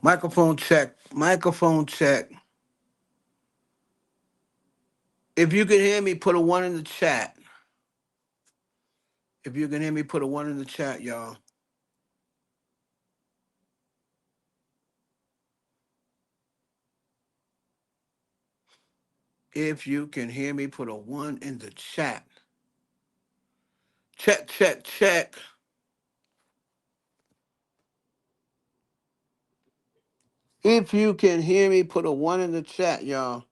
Microphone check. Microphone check. If you can hear me, put a one in the chat. If you can hear me, put a one in the chat, y'all. If you can hear me, put a one in the chat. Check, check, check. If you can hear me, put a one in the chat, y'all.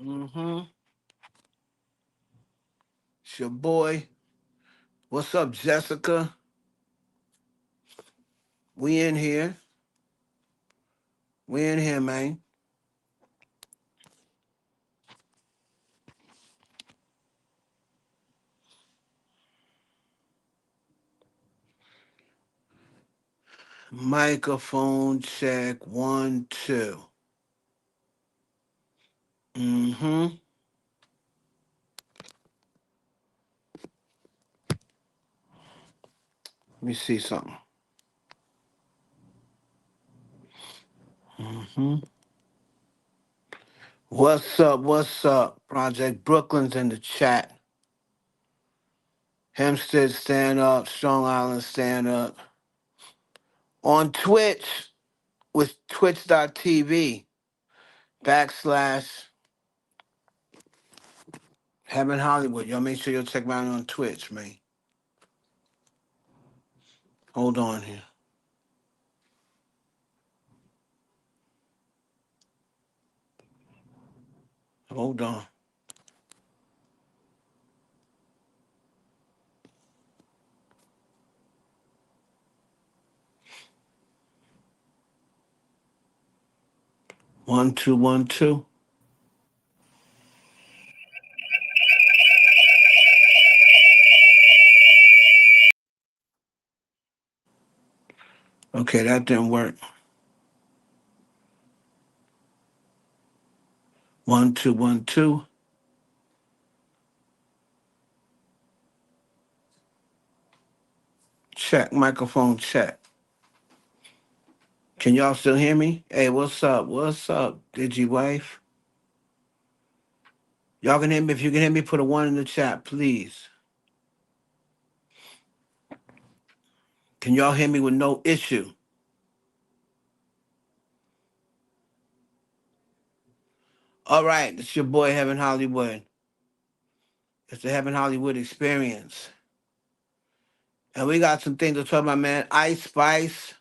Mm-hmm. It's your boy. What's up, Jessica? We in here. We in here, man. Microphone check. 1, 2. Mm-hmm. Let me see something. Mm-hmm. What's up? What's up? Project Brooklyn's in the chat. Hempstead stand up. Strong Island stand up. On Twitch with twitch.tv / Heaven Hollywood. Y'all make sure you'll check me out on Twitch, man. Hold on here. Hold on. One, two, 1, 2. Okay, that didn't work. 1, 2, 1, 2. Check. Microphone check. Can y'all still hear me? Hey, what's up? What's up, Digi wife? Y'all can hear me. If you can hear me, put a one in the chat, please. Can y'all hear me with no issue? All right, it's your boy Heaven Hollywood. It's the Heaven Hollywood experience. And we got some things to talk about, man. Ice Spice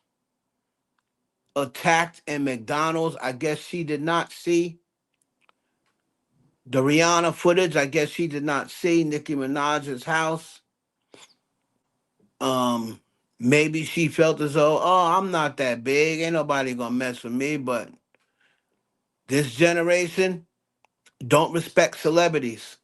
attacked in McDonald's. I guess she did not see the Rihanna footage. I guess she did not see Nicki Minaj's house. Um, Maybe she felt as though, oh, I'm not that big. Ain't nobody gonna mess with me. But this generation don't respect celebrities,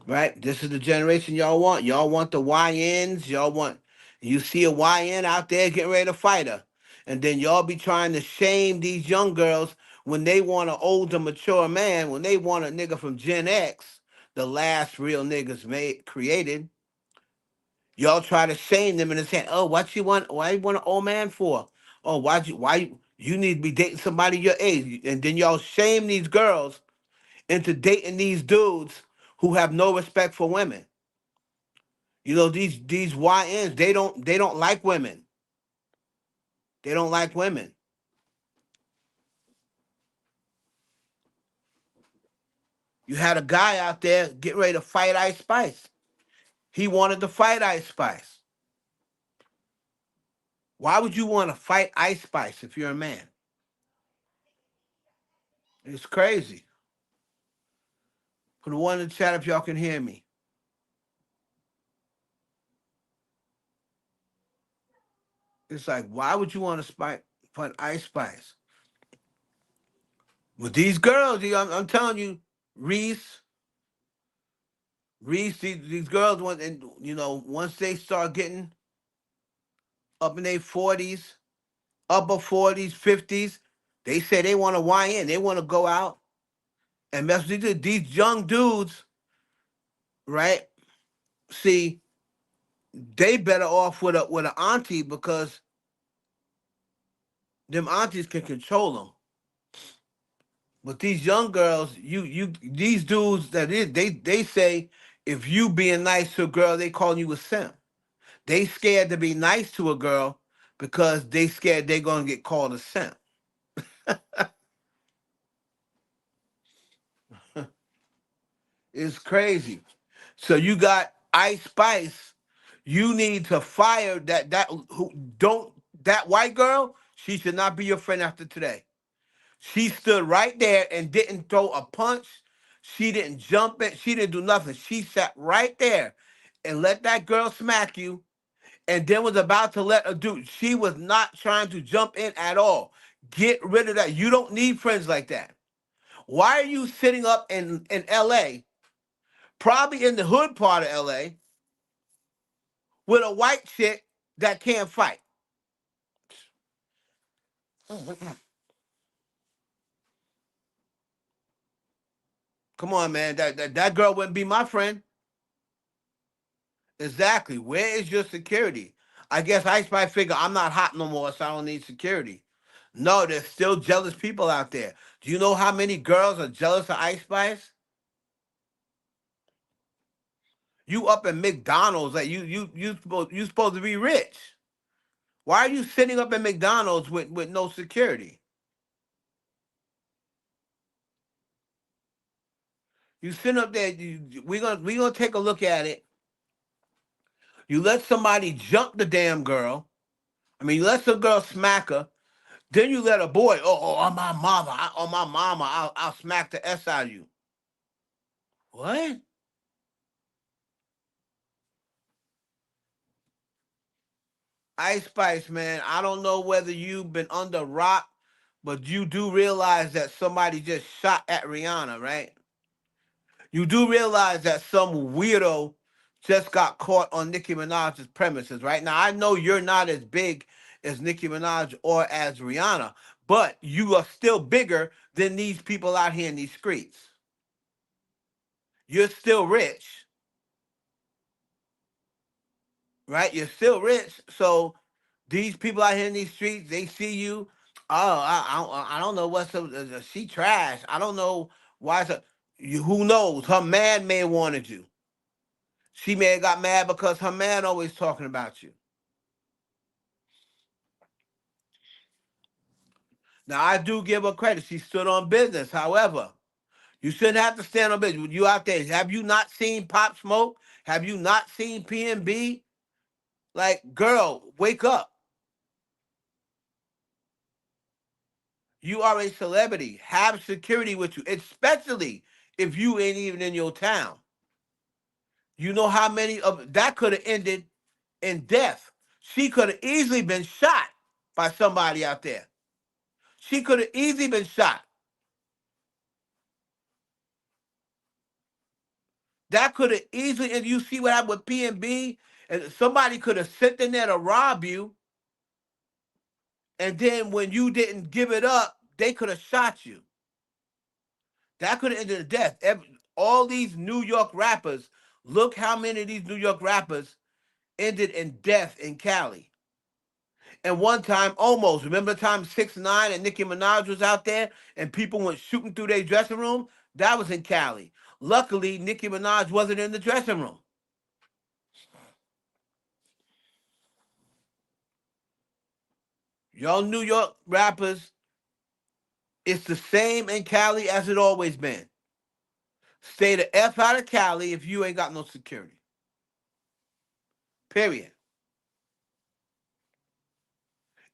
right? This is the generation y'all want. Y'all want the YNs. Y'all want, you see a YN out there getting ready to fight her. And then y'all be trying to shame these young girls when they want an older, mature man, when they want a nigga from Gen X, the last real niggas made created. Y'all try to shame them and say, "Oh, what you want? Why you want an old man for? Oh, why you need to be dating somebody your age?" And then y'all shame these girls into dating these dudes who have no respect for women. You know, these YNs, they don't like women. They don't like women. You had a guy out there getting ready to fight Ice Spice. He wanted to fight Ice Spice. Why would you want to fight Ice Spice if you're a man? It's crazy. Put a one in the chat if y'all can hear me. It's like, why would you want to fight Ice Spice? With these girls, I'm telling you, Reese, these girls, and once they start getting up in their 40s, upper 40s, 50s, they say they want to YN. They want to go out and mess with these young dudes, right? See, they better off with an auntie because them aunties can control them. But these young girls, these dudes they say if you being nice to a girl, they calling you a simp. They scared to be nice to a girl because they scared they gonna get called a simp. It's crazy. So you got Ice Spice. You need to fire that who don't that white girl. She should not be your friend after today. She stood right there and didn't throw a punch. She didn't jump it. She didn't do nothing. She sat right there and let that girl smack you, and then was about to let her do. She was not trying to jump in at all. Get rid of that. You don't need friends like that. Why are you sitting up in L.A., probably in the hood part of L.A., with a white chick that can't fight? Come on, man. That girl wouldn't be my friend. Exactly. Where is your security? I guess Ice might figure I'm not hot no more, so I don't need security. No, there's still jealous people out there. Do you know how many girls are jealous of Ice Spice? You up at McDonald's, like you supposed to be rich. Why are you sitting up at McDonald's with no security? You sitting up there. We gonna take a look at it. You let somebody jump the damn girl. I mean, you let some girl smack her. Then you let a boy. On my mama. On my mama. I'll smack the s out of you. What? Ice Spice, man. I don't know whether you've been under a rock, but you do realize that somebody just shot at Rihanna, right? You do realize that some weirdo just got caught on Nicki Minaj's premises, right? Now, I know you're not as big as Nicki Minaj or as Rihanna, but you are still bigger than these people out here in these streets. You're still rich, right? You're still rich. So these people out here in these streets, they see you. Oh, I don't know what's up. She trash. I don't know why. Who knows? Her man may have wanted you. She may have got mad because her man always talking about you. Now I do give her credit. She stood on business. However, you shouldn't have to stand on business. You out there. Have you not seen Pop Smoke? Have you not seen PNB? Like, girl, wake up. You are a celebrity. Have security with you, especially if you ain't even in your town. You know how many of that could have ended in death. She could have easily been shot by somebody out there. She could have easily been shot. That could have easily, and you see what happened with PNB, and somebody could have sent in there to rob you, and then when you didn't give it up, they could have shot you. That could have ended in death. All these New York rappers, look how many of these New York rappers ended in death in Cali. And one time, almost. Remember the time 6ix9ine and Nicki Minaj was out there and people went shooting through their dressing room? That was in Cali. Luckily, Nicki Minaj wasn't in the dressing room. Y'all New York rappers, it's the same in Cali as it always been. Stay the F out of Cali if you ain't got no security. Period.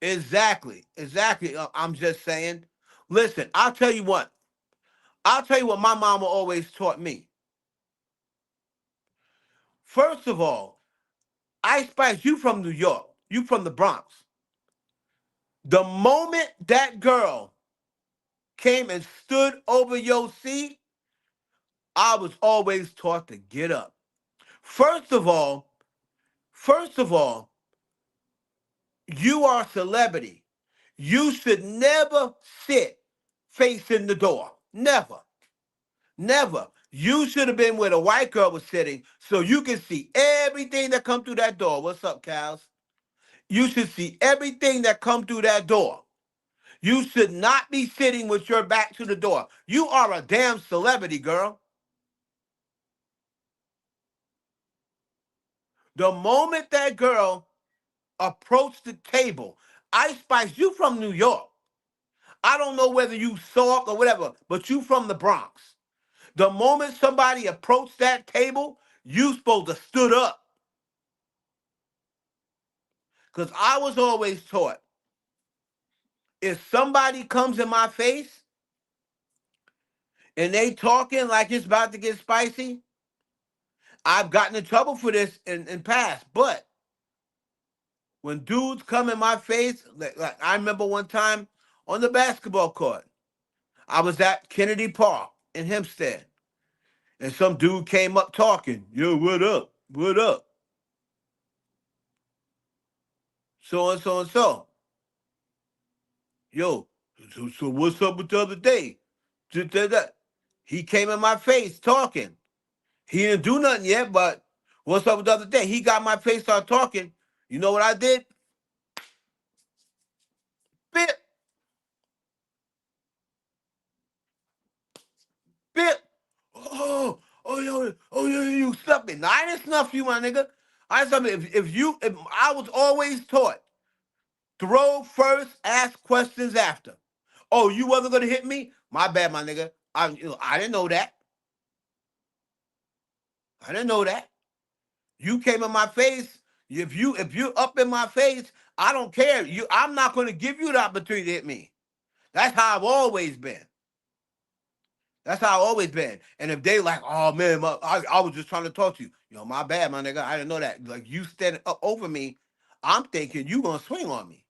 Exactly. Exactly. I'm just saying. Listen, I'll tell you what. I'll tell you what my mama always taught me. First of all, Ice Spice, you from New York. You from the Bronx. The moment that girl came and stood over your seat, I was always taught to get up. First of all, first of all, you are a celebrity. You should never sit facing the door. Never. Never. You should have been where the white girl was sitting so you can see every everything that come through that door. What's up, Cows? You should see everything that come through that door. You should not be sitting with your back to the door. You are a damn celebrity, girl. The moment that girl approached the table, Ice Spice, you from New York. I don't know whether you saw it or whatever, but you from the Bronx. The moment somebody approached that table, you supposed to stood up. Because I was always taught, if somebody comes in my face and they talking like it's about to get spicy, I've gotten in trouble for this in past. But when dudes come in my face, like I remember one time on the basketball court, I was at Kennedy Park in Hempstead, and some dude came up talking, yo, what up? What up? So and so and so. Yo, so what's up with the other day? That. He came in my face talking. He didn't do nothing yet, but what's up with the other day? He got my face, started talking. You know what I did? Bit, bit. You snuffed me. No, I didn't snuff you, my nigga. I said, if I was always taught, throw first, ask questions after. Oh, you wasn't gonna hit me? My bad, my nigga. I didn't know that. I didn't know that. You came in my face. If you're up in my face, I don't care. I'm not gonna give you the opportunity to hit me. That's how I've always been. That's how I've always been. And if they like, oh man, I was just trying to talk to you. My bad, my nigga. I didn't know that. Like you standing up over me, I'm thinking you gonna swing on me.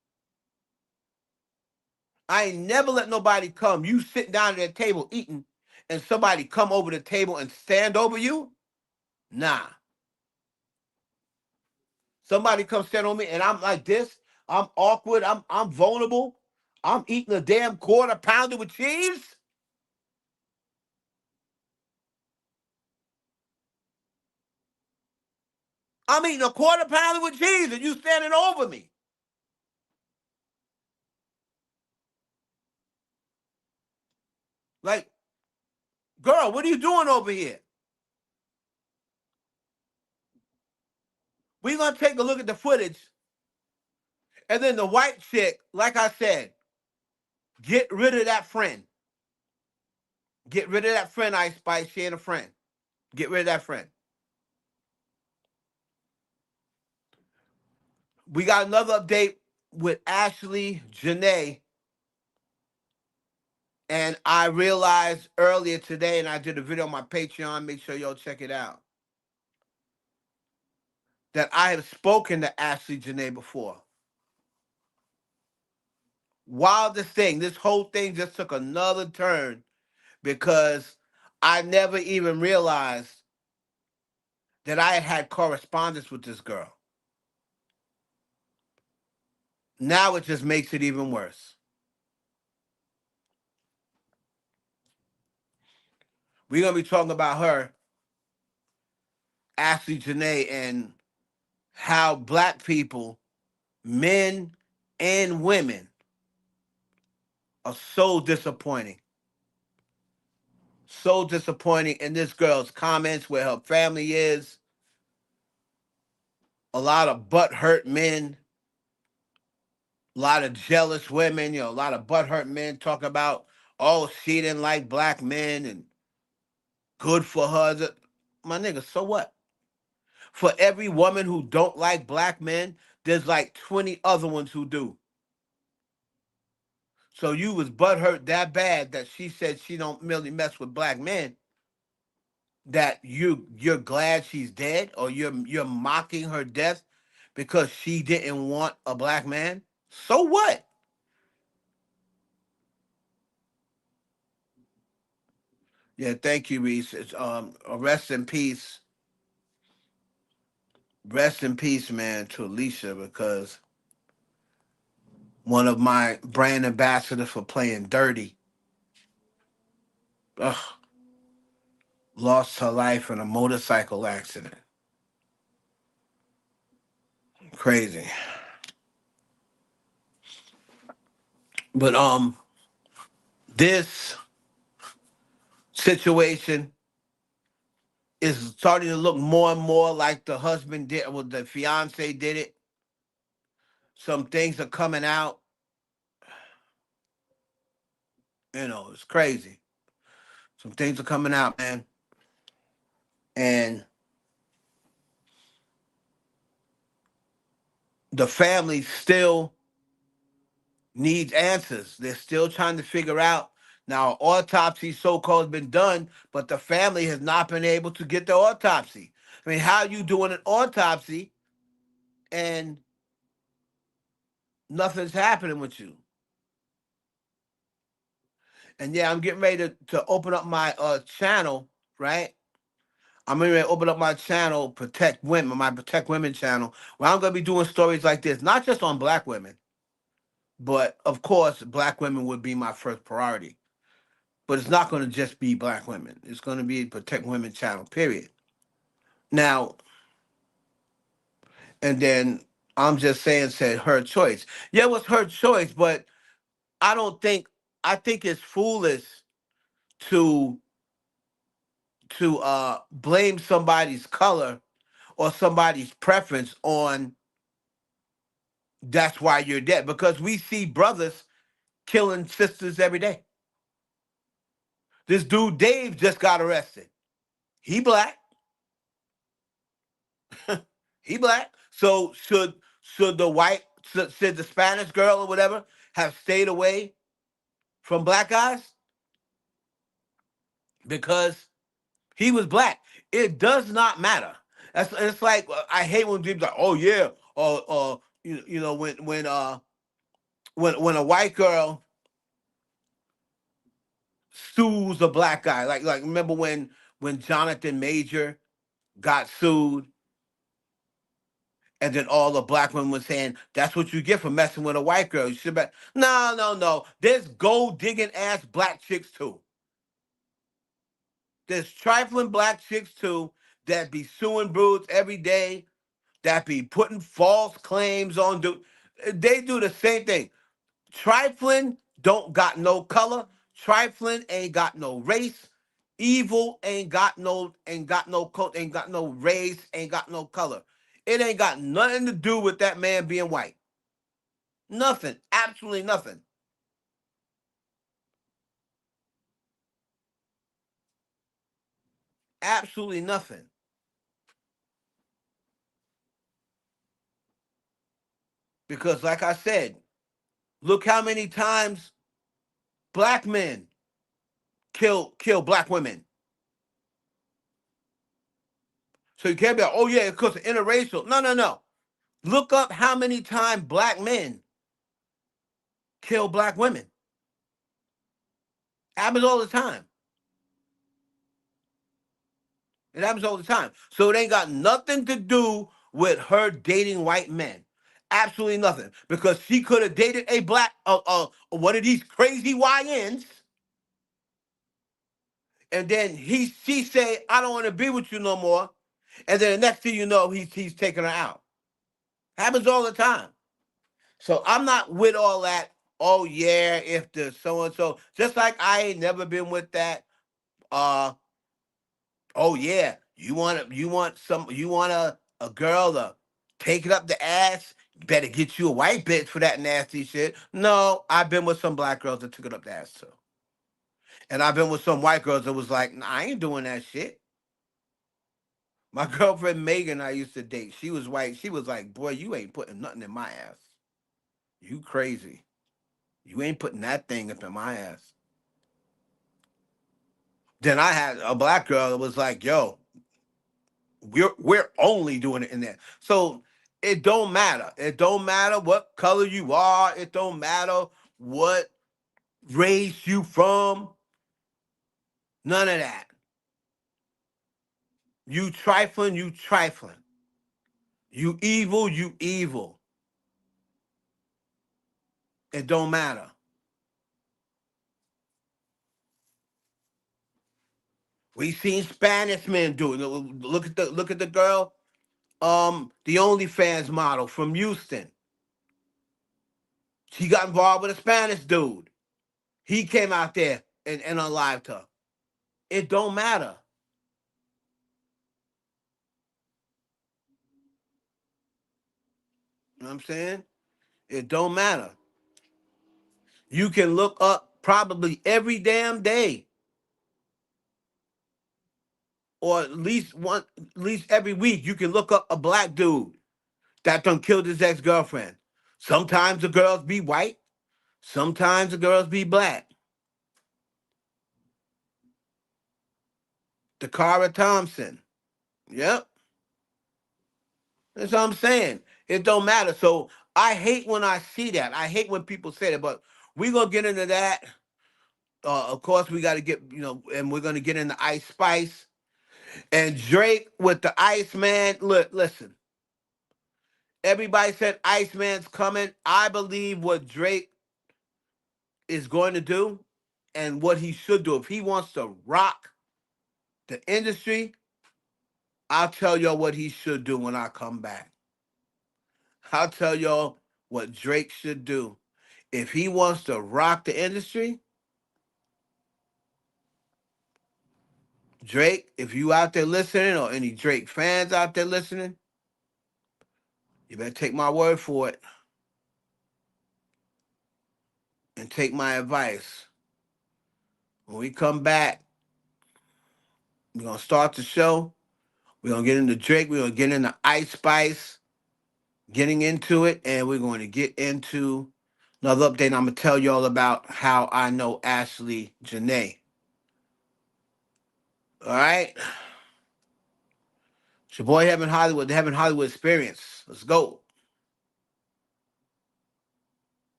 I ain't never let nobody come. You sit down at that table eating, and somebody come over the table and stand over you. Nah. Somebody come stand on me, and I'm like this. I'm awkward. I'm vulnerable. I'm eating a damn quarter pounder with cheese. I'm eating a quarter pounder with cheese, and you standing over me. Like, girl, what are you doing over here? We're gonna take a look at the footage, and then the white chick, like I said, get rid of that friend. Get rid of that friend, Ice Spice. She ain't a friend. Get rid of that friend. We got another update with Ashlee Jenea, and I realized earlier today, and I did a video on my Patreon. Make sure y'all check it out. That I have spoken to Ashlee Jenea before. Wildest thing, this whole thing just took another turn because I never even realized that I had correspondence with this girl. Now it just makes it even worse. We're going to be talking about her, Ashlee Jenea, and how black people, men and women, are so disappointing. So disappointing in this girl's comments, where her family is, a lot of butthurt men, a lot of jealous women, a lot of butthurt men talk about, oh, she didn't like black men and good for her. My nigga, so what? For every woman who don't like black men, there's like 20 other ones who do. So you was butthurt that bad that she said she don't really mess with black men, that you're glad she's dead, or you're mocking her death because she didn't want a black man? So what? Yeah, thank you, Reese. Rest in peace. Rest in peace, man, to Alicia, because one of my brand ambassadors for playing dirty, ugh, lost her life in a motorcycle accident. Crazy. But this situation is starting to look more and more like the husband did, well, the fiance did it. Some things are coming out. It's crazy. Some things are coming out, man. And the family still needs answers. They're still trying to figure out. Now, autopsy so-called has been done, but the family has not been able to get the autopsy. I mean, how are you doing an autopsy and nothing's happening with you? And yeah, I'm getting ready to open up my channel, right? I'm ready to open up my channel, Protect Women, my Protect Women channel, where I'm gonna be doing stories like this, not just on black women, but of course, black women would be my first priority. But it's not gonna just be black women. It's gonna be Protect Women channel, period. Now, and then I'm just saying, said her choice. Yeah, it was her choice, but I don't think I think it's foolish to blame somebody's color or somebody's preference on that's why you're dead, because we see brothers killing sisters every day. This dude Dave just got arrested. He black. He black. So should the white should the Spanish girl or whatever have stayed away from black guys because he was black? It does not matter. It's like I hate when people like, oh yeah, or when a white girl sues a black guy. Like remember when Jonathan Major got sued, and then all the black women were saying that's what you get for messing with a white girl. You should be no, no, no. There's gold digging ass black chicks too. There's trifling black chicks too that be suing broods every day, that be putting false claims on dude. They do the same thing. Trifling don't got no color. Trifling ain't got no race. Evil ain't got no coat, ain't got no race, ain't got no color. It ain't got nothing to do with that man being white. Nothing. Absolutely nothing. Absolutely nothing. Because like I said, look how many times black men kill black women. So you can't be like, oh yeah, because of interracial. No, no, no. Look up how many times black men kill black women. Happens all the time. It happens all the time. So it ain't got nothing to do with her dating white men. Absolutely nothing. Because she could have dated a black, one of these crazy YNs, and then she say, I don't want to be with you no more. And then the next thing you know, he's taking her out. Happens all the time. So I'm not with all that. Oh yeah, if the so and so, just like I ain't never been with that. Uh, oh yeah, you want a girl to take it up the ass. You better get you a white bitch for that nasty shit. No, I've been with some black girls that took it up the ass too, and I've been with some white girls that was like, nah, I ain't doing that shit. My girlfriend Megan, I used to date. She was white. She was like, boy, you ain't putting nothing in my ass. You crazy. You ain't putting that thing up in my ass. Then I had a black girl that was like, yo, we're only doing it in there. So it don't matter. It don't matter what color you are. It don't matter what race you from. None of that. You trifling, you trifling. You evil, you evil. It don't matter. We seen Spanish men do it. Look at the girl. the OnlyFans model from Houston. She got involved with a Spanish dude. He came out there and unlived her. It don't matter. You know what I'm saying? It don't matter. You can look up probably every damn day, or at least every week. You can look up a black dude that done killed his ex-girlfriend. Sometimes the girls be white, sometimes the girls be black. Dakara Thompson. Yep. That's what I'm saying. It don't matter. So I hate when I see that. I hate when people say that, but we're gonna get into that. Of course, we got to get, and we're gonna get into Ice Spice and Drake with the Iceman. Look, listen. Everybody said Iceman's coming. I believe what Drake is going to do and what he should do. If he wants to rock the industry, I'll tell y'all what he should do when I come back. I'll tell y'all what Drake should do. If he wants to rock the industry, Drake, if you out there listening or any Drake fans out there listening, you better take my word for it and take my advice. When we come back, we're going to start the show. We're going to get into Drake. We're going to get into Ice Spice, getting into it, and we're going to get into another update. I'm going to tell y'all about how I know Ashlee Jenea. All right? It's your boy Heaven Hollywood, the Heaven Hollywood Experience. Let's go.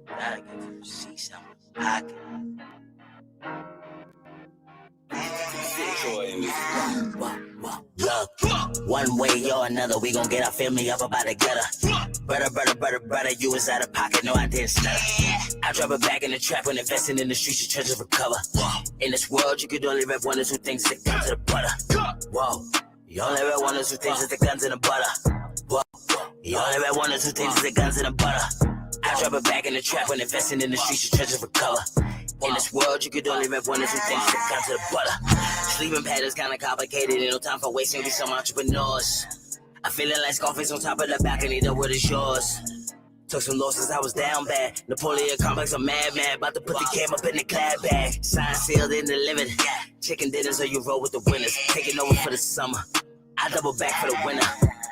Gotta get to see something. I can. Look, one way or another, we gon' get our family up about the gutter. Brother, you was out of pocket, no, I didn't stutter. I drop it back in the trap when investing in the streets, your treasures recover. In this world, you could only rep one or two things that come to the butter. Whoa, you only rep one or two things that the guns in the butter. Whoa, you only rep one or two things that the guns in the butter. I drop it back in the trap when investing in the streets, your treasures recover. In this world, you could only rep one or two things that come to the butter. Sleeping patterns kinda complicated, ain't no time for wasting, we some entrepreneurs. I'm feeling like Scarface on top of the balcony, the word is yours. Took some losses, I was down bad. Napoleon complex, I'm mad, about to put the game up in the clad bag. Signed, sealed, and delivered. Chicken dinners or you roll with the winners. Taking over for the summer. I double back for the winter.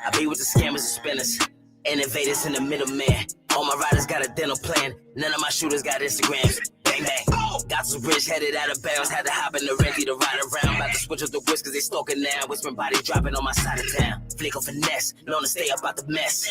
I be with the scammers and spinners. Innovators in the middleman. All my riders got a dental plan. None of my shooters got Instagrams. Bang, bang. Got some rich headed out of bounds. Had to hop in the Renty to ride around. About to switch up the whisk cause they stalking now. Whispering body dropping on my side of town. Flick of finesse. Known to stay up out the mess.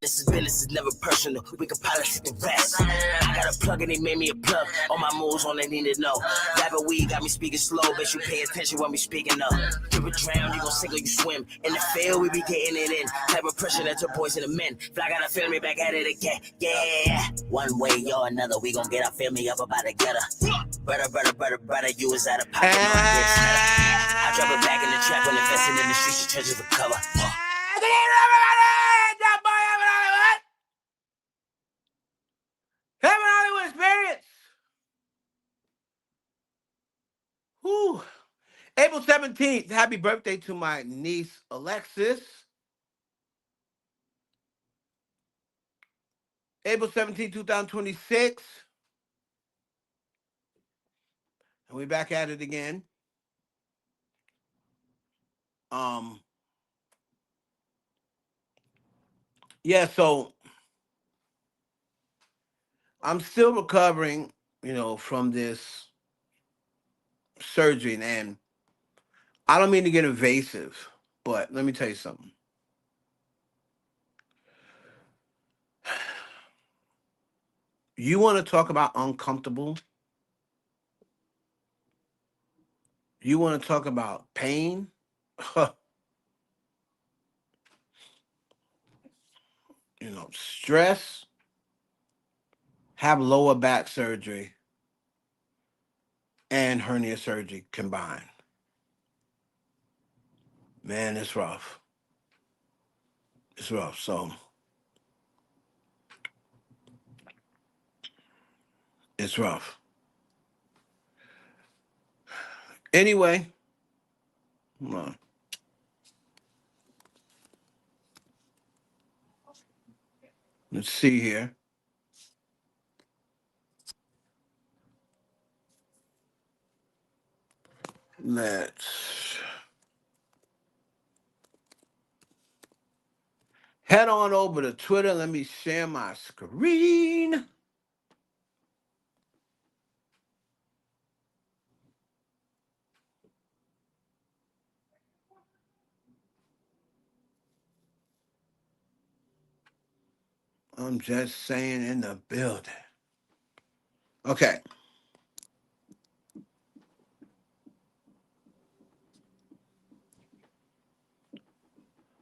Business is never personal. We can politic the rest. I got a plug and they made me a plug. All my moves on they need to know. Rapping weed got me speaking slow. Bet you pay attention when we speaking up. Drip it drown, you gon' sink or you swim. In the field, we be getting it in. Type of pressure that your boys and the men. Fly gotta feel me back at it again. Yeah. One way or another, we gon' get our family up about the gutter. Brother, you was out of pocket, no, I did stutter. I drop it back in the trap when investing in the streets, your treasures recover. Heaven Hollywood Experience. Whew. April 17th, happy birthday to my niece, Alexis. April 17th, 2026. And we back at it again. Yeah, so I'm still recovering, from this surgery, and I don't mean to get invasive, but let me tell you something. You want to talk about uncomfortable? You want to talk about pain? Stress? Have lower back surgery. and hernia surgery combined. Man, it's rough. It's rough. So it's rough. Anyway, uh, let's see here. Let's head on over to Twitter. Let me share my screen. I'm just saying in the building. Okay.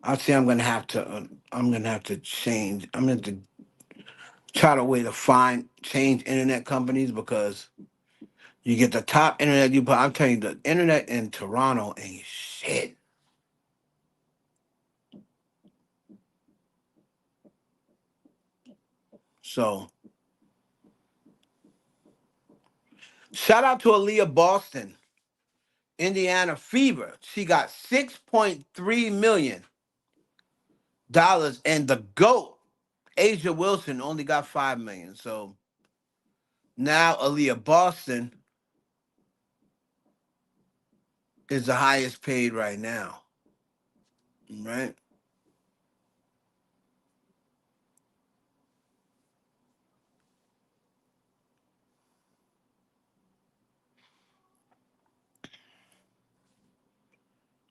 I see I'm gonna have to change. I'm gonna have to try to way to find change internet companies because you get the top internet you but I'm telling you the internet in Toronto ain't shit. So shout out to Aaliyah Boston, Indiana Fever. She got $6.3 million and the GOAT, Asia Wilson, only got 5 million. So now Aaliyah Boston is the highest paid right now. Right?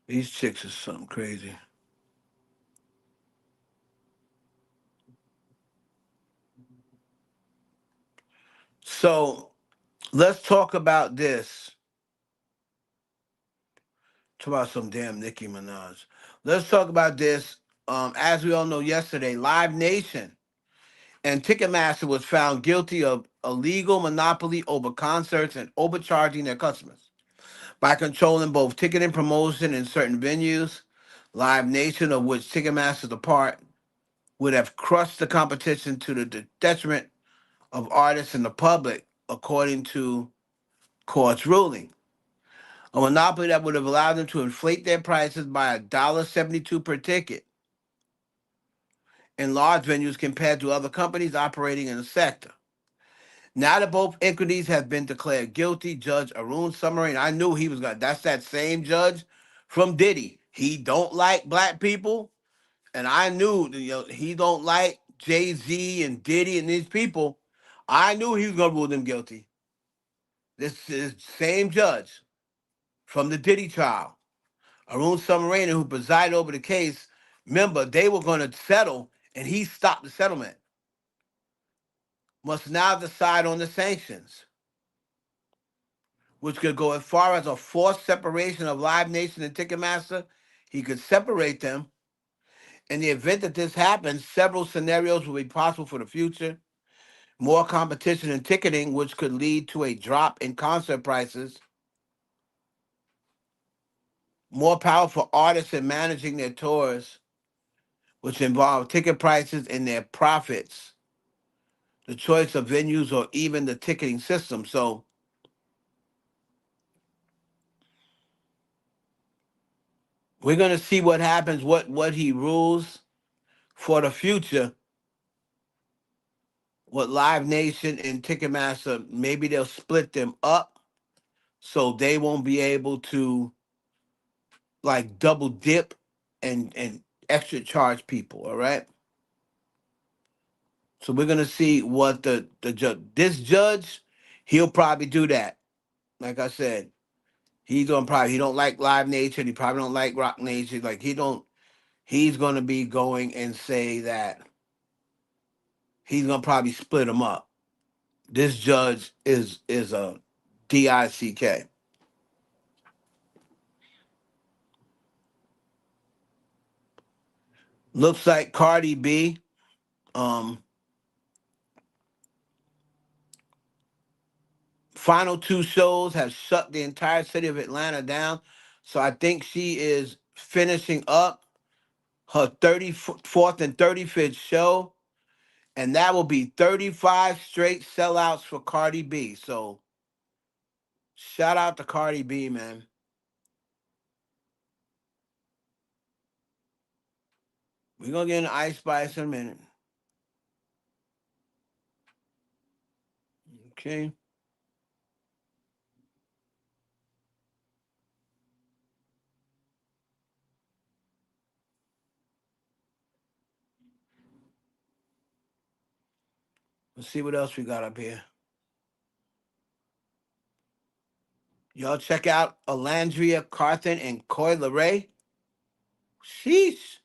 These chicks are something crazy. So let's talk about this. Talk about some damn Nicki Minaj. Let's talk about this. As we all know, yesterday, Live Nation and Ticketmaster was found guilty of illegal monopoly over concerts and overcharging their customers by controlling both ticketing promotion in certain venues. Live Nation, of which Ticketmaster is a part, would have crushed the competition to the detriment of artists and the public, according to court's ruling. A monopoly that would have allowed them to inflate their prices by $1.72 per ticket in large venues compared to other companies operating in the sector. Now that both entities have been declared guilty, Judge Arun Summerin, I knew he was gonna. That's that same judge from Diddy. He don't like black people, and I knew he don't like Jay Z and Diddy and these people. I knew he was gonna rule them guilty. This is same judge from the Diddy trial. Arun Summerani, who presided over the case, remember, they were going to settle, and he stopped the settlement, must now decide on the sanctions, which could go as far as a forced separation of Live Nation and Ticketmaster. He could separate them. In the event that this happens, several scenarios will be possible for the future. More competition in ticketing, which could lead to a drop in concert prices. More power for artists in managing their tours, which involve ticket prices and their profits, the choice of venues, or even the ticketing system. So we're gonna see what happens, what he rules for the future. What Live Nation and Ticketmaster, maybe they'll split them up so they won't be able to like double dip and extra charge people. All right. So we're gonna see what the judge, this judge, he'll probably do that. Like I said, he don't like Live Nation. He probably don't like Rock Nation. Like he don't. He's gonna be going and say that he's gonna probably split them up. This judge is a DICK. Looks like Cardi B um final two shows have shut the entire city of Atlanta down. So I think she is finishing up her 34th and 35th show. And that will be 35 straight sellouts for Cardi B. So shout out to Cardi B, man. We're going to get into Ice Spice in a minute. Okay. Let's see what else we got up here. Y'all check out Alandria Carthen and Coy Leray. Sheesh.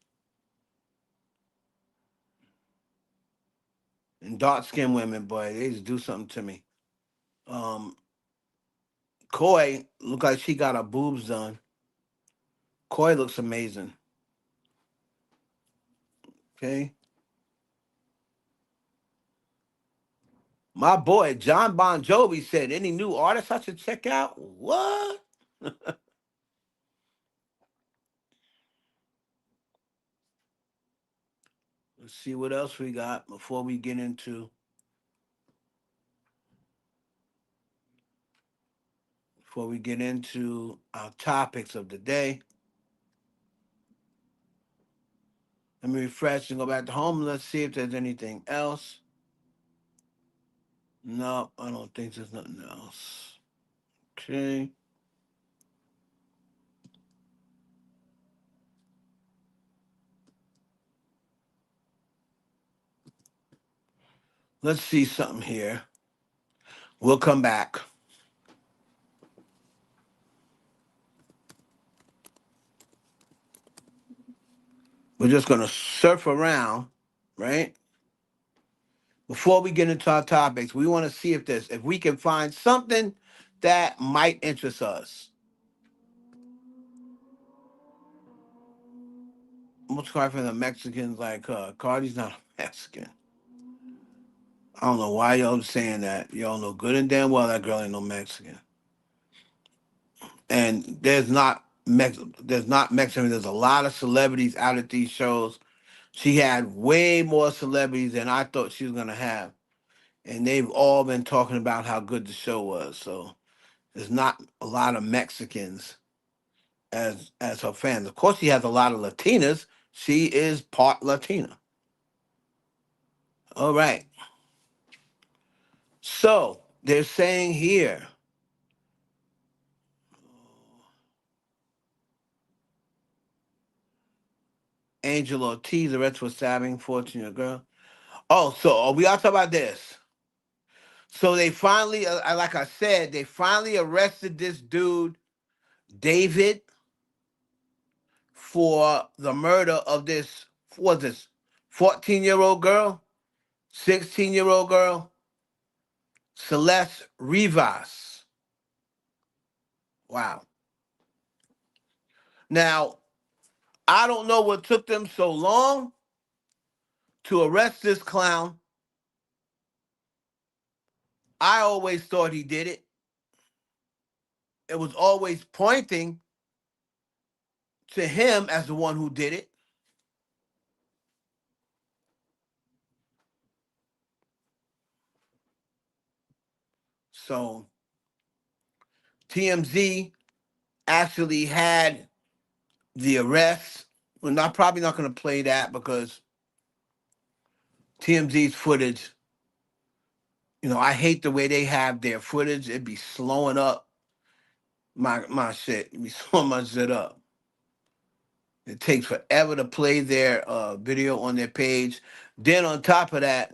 And dark skinned women, boy, they just do something to me. Um, Coy look like she got her boobs done. Coy looks amazing. Okay. My boy John Bon Jovi said, any new artists I should check out? What? Let's see what else we got before we get into our topics of the day. Let me refresh and go back to home. Let's see if there's anything else. No, I don't think there's nothing else. Okay. Let's see something here. We'll come back. We're just going to surf around, right? Before we get into our topics, we want to see if we can find something that might interest us. Most card from the Mexicans like Cardi's not a Mexican. I don't know why y'all saying that. Y'all know good and damn well that girl ain't no Mexican. And there's not Mexican. There's a lot of celebrities out at these shows. She had way more celebrities than I thought she was gonna have, and they've all been talking about how good the show was. So there's not a lot of Mexicans as her fans. Of course, she has a lot of Latinas. She is part Latina. All right. So they're saying here. Angel Ortiz arrested for stabbing 14-year-old girl. Oh, so we all talk about this. So they finally, like I said, they finally arrested this dude, David, for the murder of this, what was this, 14-year-old girl, 16-year-old girl, Celeste Rivas. Wow. Now, I don't know what took them so long to arrest this clown. I always thought he did it. It was always pointing to him as the one who did it. So TMZ actually had the arrest. We're not probably not going to play that because TMZ's footage, I hate the way they have their footage. It'd be slowing up my shit. It'd be slowing my shit up. It takes forever to play their video on their page. Then on top of that,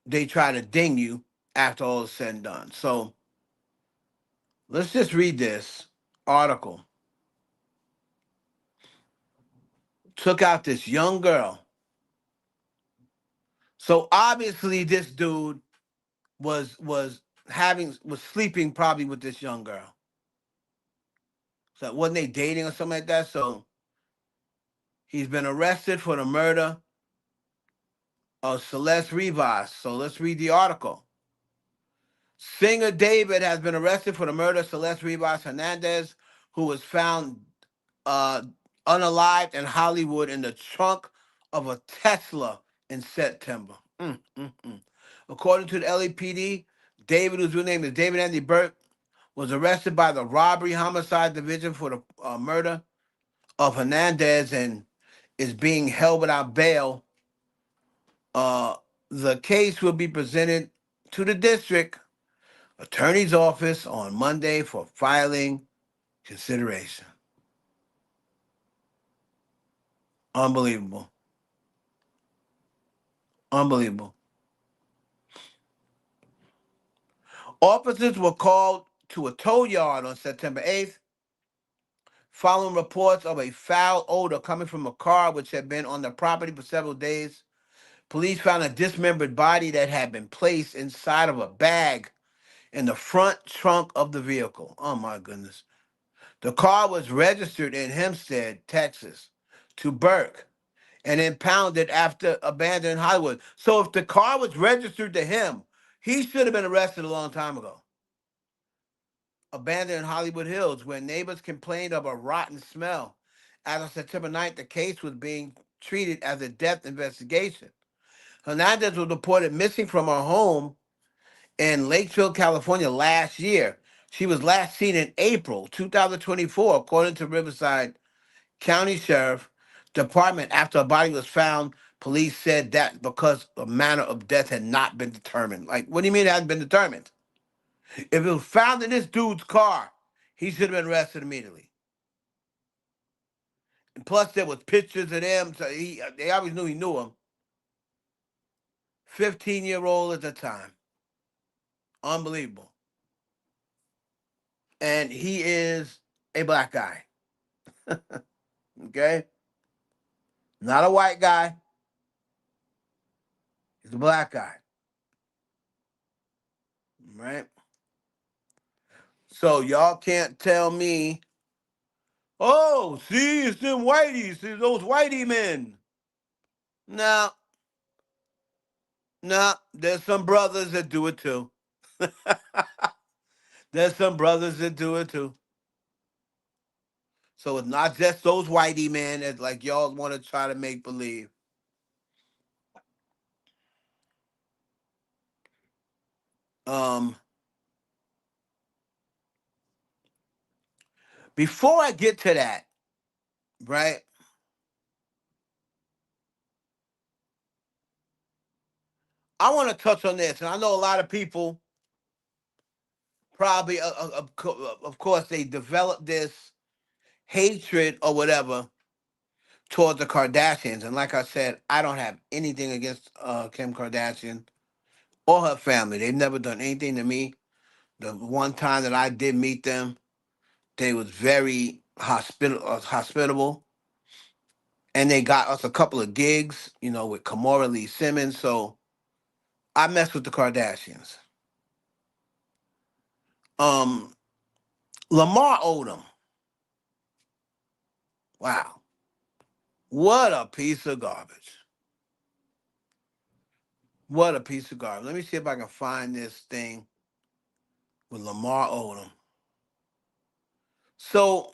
they try to ding you after all is said and done. So let's just read this article. Took out this young girl. So obviously this dude was sleeping probably with this young girl. So wasn't they dating or something like that? So he's been arrested for the murder of Celeste Rivas. So let's read the article. Singer David has been arrested for the murder of Celeste Rivas Hernandez, who was found uh, unalived in Hollywood in the trunk of a Tesla in September. According to the LAPD, David, whose real name is David Andy Burke, was arrested by the Robbery Homicide Division for the murder of Hernandez and is being held without bail. Uh, the case will be presented to the district attorney's office on Monday for filing consideration. Unbelievable. Unbelievable. Officers were called to a tow yard on September 8th following reports of a foul odor coming from a car which had been on the property for several days. Police found a dismembered body that had been placed inside of a bag in the front trunk of the vehicle. Oh my goodness. The car was registered in Hempstead, Texas, to Burke and impounded after abandoning Hollywood. So if the car was registered to him, he should have been arrested a long time ago. Abandoned in Hollywood Hills, where neighbors complained of a rotten smell. As of September 9th, the case was being treated as a death investigation. Hernandez was reported missing from her home in Lakeville, California last year. She was last seen in April 2024, according to Riverside County Sheriff Department. After a body was found, police said that because the manner of death had not been determined. Like, what do you mean it hasn't been determined? If it was found in this dude's car, he should have been arrested immediately. And plus, there was pictures of them, so they always knew he knew him. 15-year-old at the time. Unbelievable. And he is a black guy. Okay? Not a white guy. He's a black guy. Right? So y'all can't tell me, oh, see, it's them whiteies, see those whitey men. No, no, there's some brothers that do it too. There's some brothers that do it too. So it's not just those whitey men that like y'all want to try to make believe. Um, Before I get to that, right? I want to touch on this, and I know a lot of people probably, of course, they develop this hatred or whatever towards the Kardashians. And like I said, I don't have anything against Kim Kardashian or her family. They've never done anything to me. The one time that I did meet them, they was very hospitable, and they got us a couple of gigs, with Kamora Lee Simmons. So I mess with the Kardashians. Um, Lamar Odom. Wow, what a piece of garbage! What a piece of garbage. Let me see if I can find this thing with Lamar Odom. So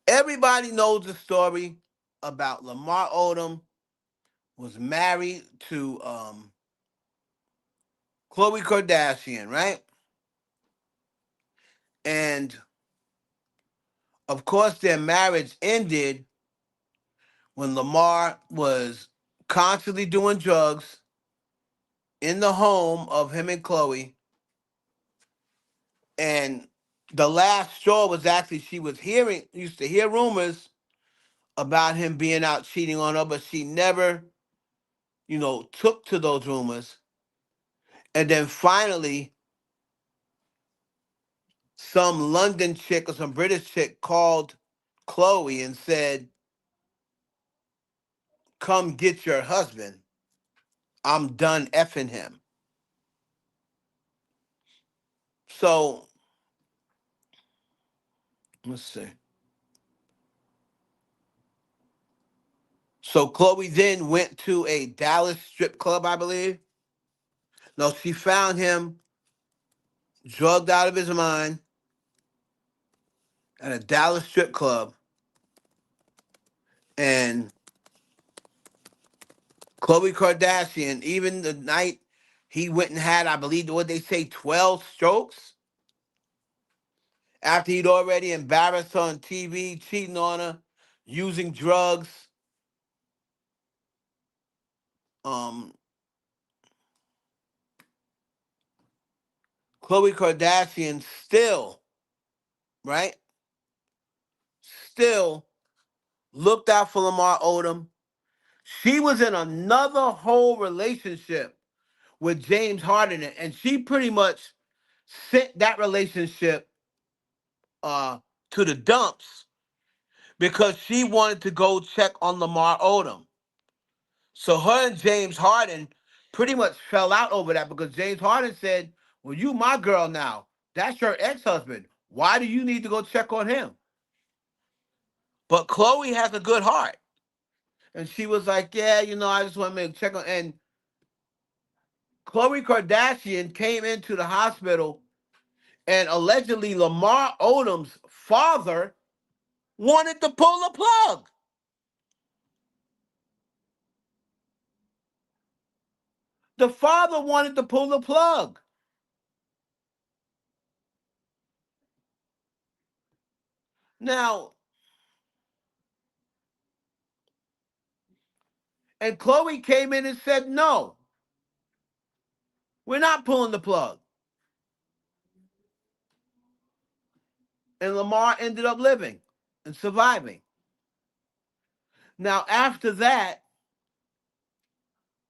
everybody knows the story about Lamar Odom was married to Khloe Kardashian, right? And of course, their marriage ended when Lamar was constantly doing drugs in the home of him and Khloe. And the last straw was actually she used to hear rumors about him being out cheating on her, but she never, took to those rumors. And then finally, some London chick or some British chick called Khloe and said, "Come get your husband. I'm done effing him." So let's see. So Khloe then went to a Dallas strip club, I believe. No, she found him drugged out of his mind at a Dallas strip club, and Khloe Kardashian, even the night he went and had, I believe, what they say, 12 strokes after he'd already embarrassed her on TV, cheating on her, using drugs. Um, Khloe Kardashian still, right? Still looked out for Lamar Odom. She was in another whole relationship with James Harden, and she pretty much sent that relationship uh, to the dumps because she wanted to go check on Lamar Odom. So her and James Harden pretty much fell out over that because James Harden said, "Well, you my girl now. That's your ex-husband. Why do you need to go check on him?" But Khloe has a good heart. And she was like, "Yeah, I just want to check on." And Khloe Kardashian came into the hospital, and allegedly Lamar Odom's father wanted to pull the plug. The father wanted to pull the plug. Now, and Khloe came in and said, "No, we're not pulling the plug." And Lamar ended up living and surviving. Now, after that,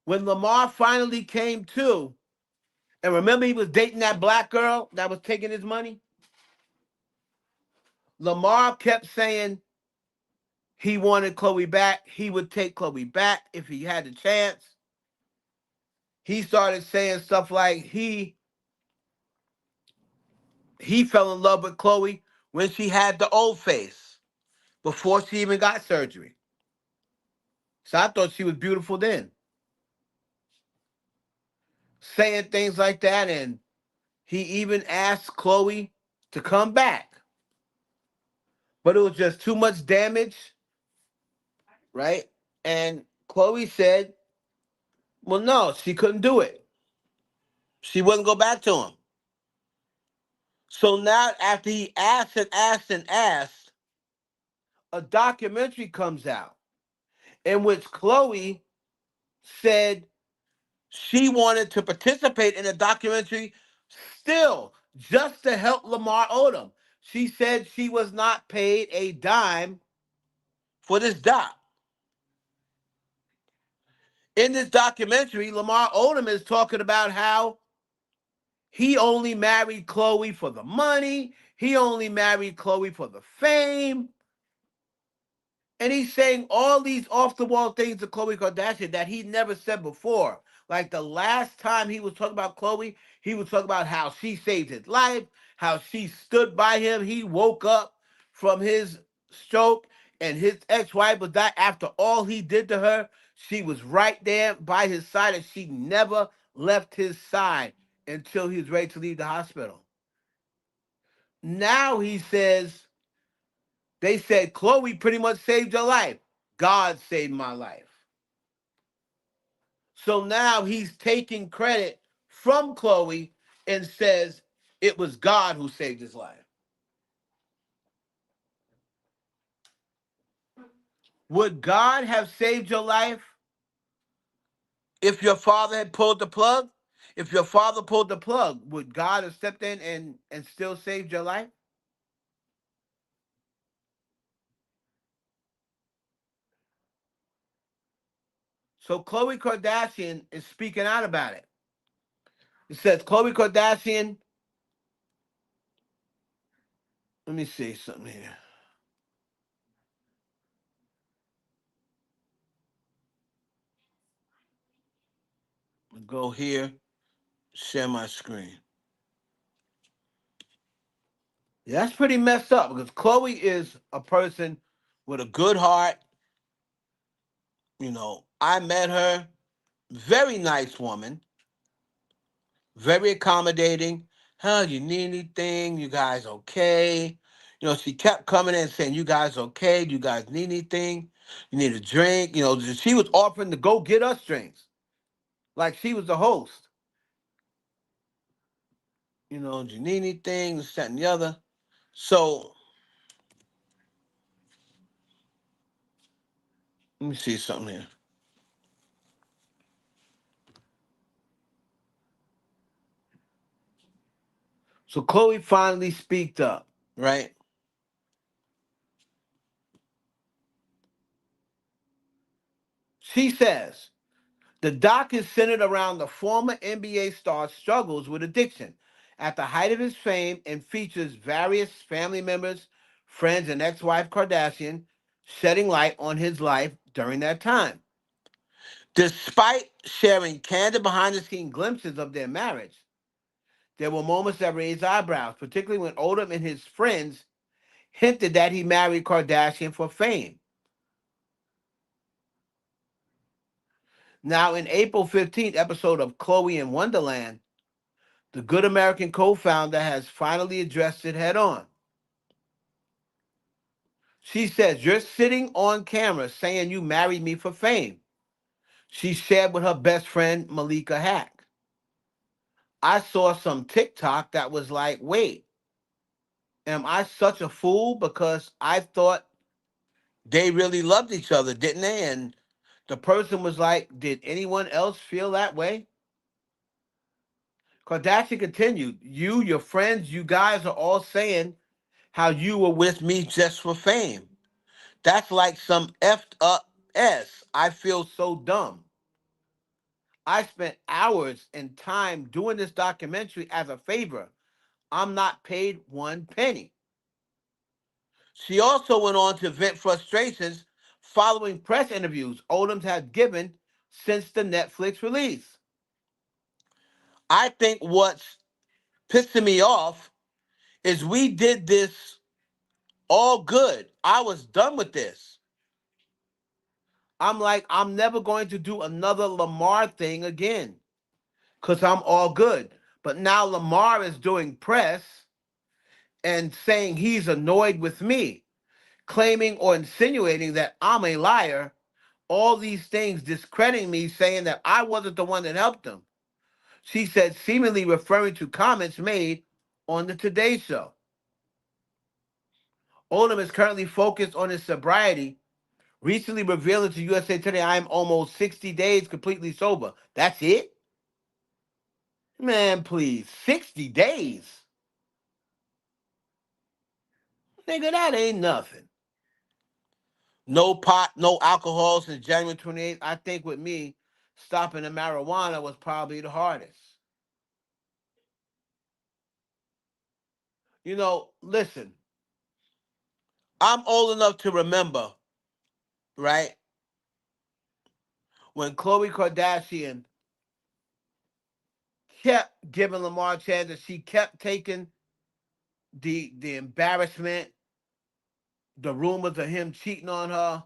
when Lamar finally came to, and remember he was dating that black girl that was taking his money, Lamar kept saying he wanted Khloe back. He would take Khloe back if he had the chance. He started saying stuff like he fell in love with Khloe when she had the old face before she even got surgery. So I thought she was beautiful then. Saying things like that, and he even asked Khloe to come back. But it was just too much damage, right? And Khloe said, well, no, she couldn't do it. She wouldn't go back to him. So now, after he asked and asked and asked, a documentary comes out in which Khloe said she wanted to participate in a documentary still just to help Lamar Odom. She said she was not paid a dime for this doc. In this documentary, Lamar Odom is talking about how he only married Khloe for the money. He only married Khloe for the fame. And he's saying all these off the wall things to Khloe Kardashian that he never said before. Like the last time he was talking about Khloe, he was talking about how she saved his life, how she stood by him. He woke up from his stroke and his ex-wife was died after all he did to her. She was right there by his side and she never left his side until he was ready to leave the hospital. Now he says they said Khloe pretty much saved your life. God saved my life. So now he's taking credit from Khloe and says it was God who saved his life. Would God have saved your life if your father had pulled the plug? If your father pulled the plug, would God have stepped in and still saved your life? So Khloe Kardashian is speaking out about it. It says Khloe Kardashian, let me see something here. I'll go here, share my screen. Yeah, that's pretty messed up because Khloe is a person with a good heart. I met her, very nice woman, very accommodating, Huh, you need anything? You guys okay? You know, she kept coming in saying, you guys okay? Do you guys need anything? You need a drink? You know, she was offering to go get us drinks. Like she was the host. You know, do you need anything? This, that, and the other. So, let me see something here. So Chloe finally speaked up, right? She says, the doc is centered around the former NBA star's struggles with addiction at the height of his fame and features various family members, friends, and ex wife Kardashian shedding light on his life during that time. Despite sharing candid behind the scenes glimpses of their marriage, there were moments that raised eyebrows, particularly when Odom and his friends hinted that he married Kardashian for fame. Now, in April 15th episode of Chloe in Wonderland, the Good American co-founder has finally addressed it head on. She says, you're sitting on camera saying you married me for fame. She shared with her best friend, Malika Hack. I saw some TikTok that was like, wait, am I such a fool? Because I thought they really loved each other, didn't they? And the person was like, did anyone else feel that way? Kardashian continued, you, your friends, you guys are all saying how you were with me just for fame. That's like some effed up S. I feel so dumb. I spent hours and time doing this documentary as a favor. I'm not paid one penny. She also went on to vent frustrations following press interviews Odoms had given since the Netflix release. I think what's pissing me off is we did this all good. I was done with this. I'm like, I'm never going to do another Lamar thing again because I'm all good. But now Lamar is doing press and saying he's annoyed with me, claiming or insinuating that I'm a liar. All these things discrediting me, saying that I wasn't the one that helped him. She said, seemingly referring to comments made on the Today Show. Odom is currently focused on his sobriety, recently revealing to USA Today, I am almost 60 days completely sober. That's it? Man, please. 60 days? Nigga, that ain't nothing. No pot, no alcohol since January 28th. I think with me, stopping the marijuana was probably the hardest. You know, listen, I'm old enough to remember, right, when Khloe Kardashian kept giving Lamar chances. She kept taking the embarrassment, the rumors of him cheating on her,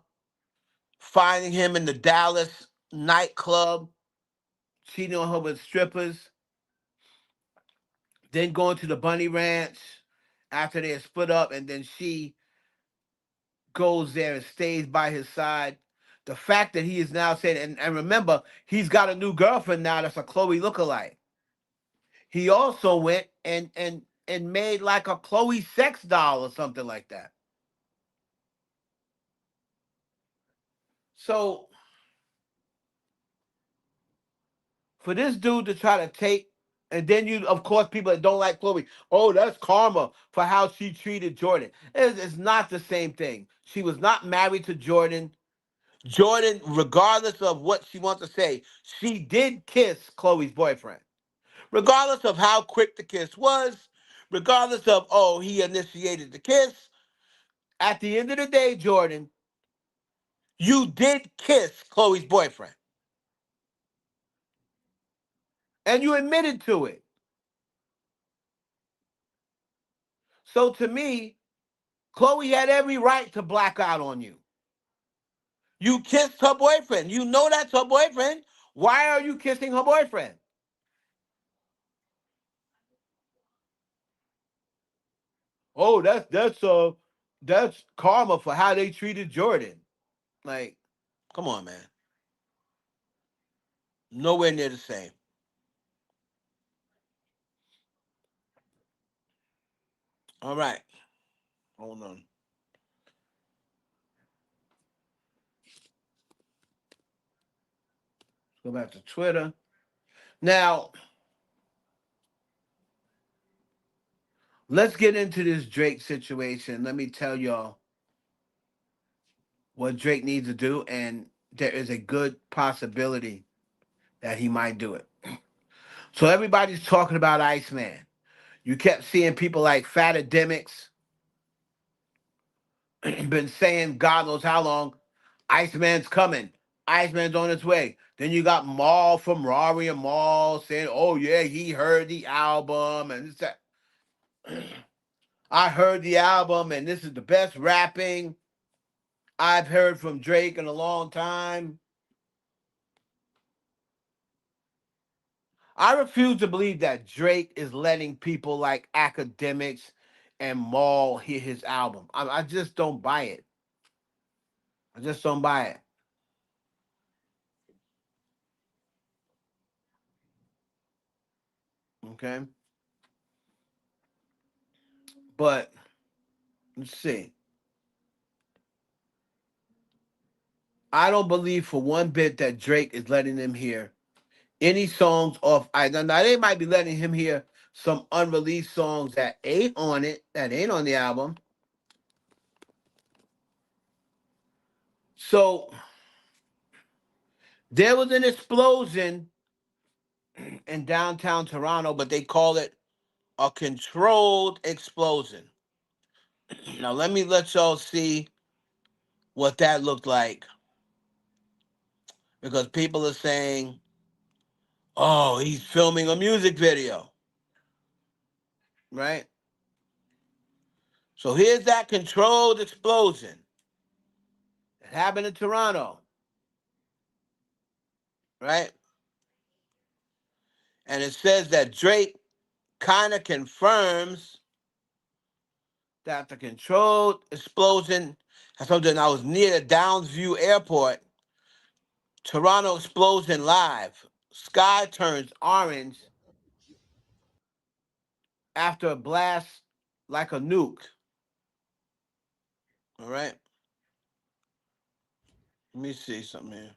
finding him in the Dallas nightclub, cheating on her with strippers, then going to the Bunny Ranch after they had split up, and then she goes there and stays by his side. The fact that he is now saying, and remember, he's got a new girlfriend now that's a Chloe lookalike. He also went and made like a Chloe sex doll or something like that. So for this dude to try to take, and then you, of course, people that don't like Chloe, oh, that's karma for how she treated Jordan. It's not the same thing. She was not married to Jordan. Jordan, regardless of what she wants to say, she did kiss Chloe's boyfriend. Regardless of how quick the kiss was, regardless of, oh, he initiated the kiss, at the end of the day, Jordan, you did kiss Chloe's boyfriend. And you admitted to it. So to me, Chloe had every right to black out on you. You kissed her boyfriend. You know that's her boyfriend. Why are you kissing her boyfriend? oh, that's karma for how they treated Jordan. Like, come on, man. Nowhere near the same. All right. Hold on. Go back to Twitter. Now, let's get into this Drake situation. Let me tell y'all what Drake needs to do, and there is a good possibility that he might do it. So everybody's talking about Iceman. You kept seeing people like Fatademics been saying God knows how long, Iceman's coming. Iceman's on its way. Then you got Maul from Rory and Maul saying, oh yeah, he heard the album and this that. I heard the album and this is the best rapping I've heard from Drake in a long time. I refuse to believe that Drake is letting people like academics and Maul hear his album. I just don't buy it. I just don't buy it. Okay. But let's see. I don't believe for one bit that Drake is letting them hear any songs off. Now they might be letting him hear some unreleased songs that ain't on it, that ain't on the album. So there was an explosion in downtown Toronto, but they call it a controlled explosion. Now let y'all see what that looked like, because people are saying, "Oh, he's filming a music video," right? So here's that controlled explosion that happened in Toronto, right? And it says that Drake kind of confirms that the controlled explosion has something that was near the Downsview Airport. Toronto explosion live. Sky turns orange after a blast like a nuke. All right. Let me see something here.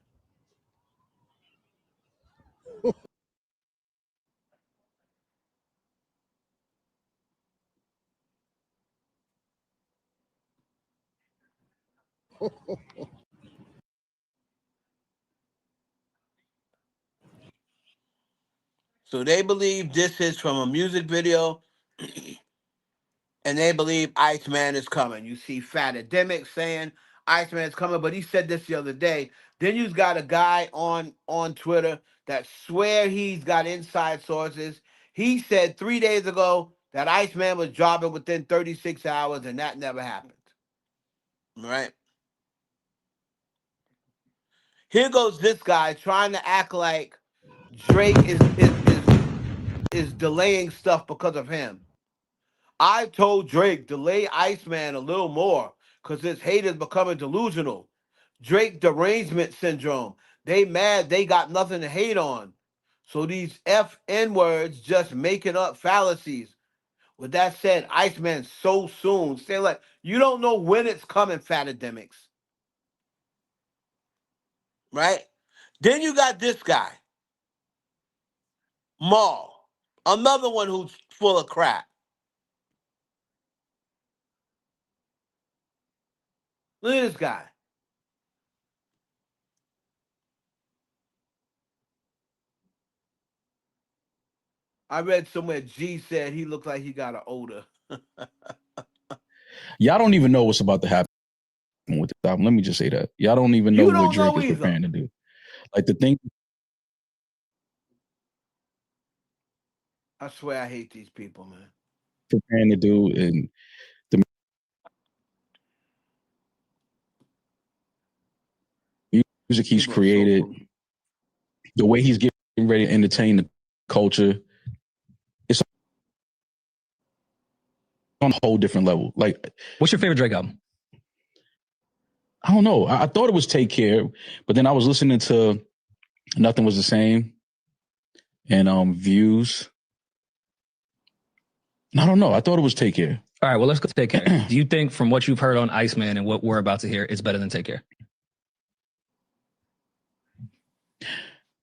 So they believe this is from a music video, and they believe Iceman is coming. You see Fatademic saying Iceman is coming, but he said this the other day. Then you've got a guy on Twitter that swear he's got inside sources. He said 3 days ago that Iceman was dropping within 36 hours, and that never happened. Right? Here goes this guy trying to act like Drake is delaying stuff because of him. I told Drake, delay Iceman a little more because his hate is becoming delusional. Drake derangement syndrome. They mad they got nothing to hate on. So these FN words just making up fallacies. With that said, Iceman so soon. Say like you don't know when it's coming, Fatademics. Right? Then you got this guy, Maul. Another one who's full of crap. Look at this guy. I read somewhere G said he looked like he got an odor. Y'all don't even know what's about to happen with the album. Let me just say that. Y'all don't even know You what don't Drake know is either. preparing to do. Like the thing. I swear I hate these people, man. Preparing to do and the music he's People are so created, the way he's getting ready to entertain the culture. It's on a whole different level. Like, what's your favorite Drake album? I don't know. I thought it was Take Care, but then I was listening to Nothing Was the Same and Views. I don't know. I thought it was Take Care. All right, well, let's go to Take Care. Do you think from what you've heard on Iceman and what we're about to hear, it's better than Take Care?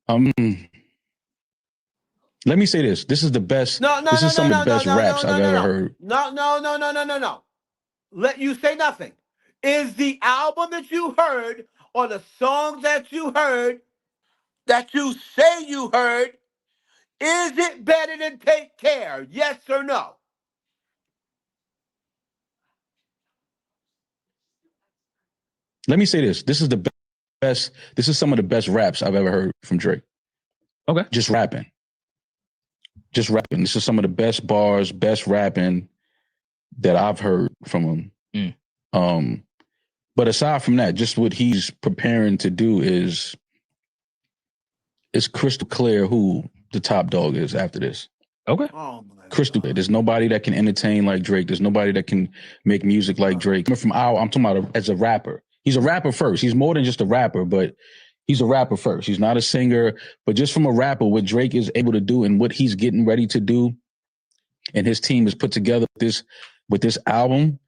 Let me say this. This is the best. This is some of the best raps I've ever heard. No. Let you say nothing. Is the album that you heard or the songs that you heard that you say you heard, is it better than Take Care? Yes or no? Let me say this. This is the best. This is some of the best raps I've ever heard from Drake. Okay. Just rapping. This is some of the best bars, best rapping that I've heard from him. But aside from that, just what he's preparing to do is it's crystal clear who the top dog is after this. Okay. Oh crystal clear. There's nobody that can entertain like Drake. There's nobody that can make music like Drake. I'm talking about as a rapper. He's a rapper first. He's more than just a rapper, but he's a rapper first. He's not a singer, but just from a rapper, what Drake is able to do and what he's getting ready to do, and his team has put together with this album,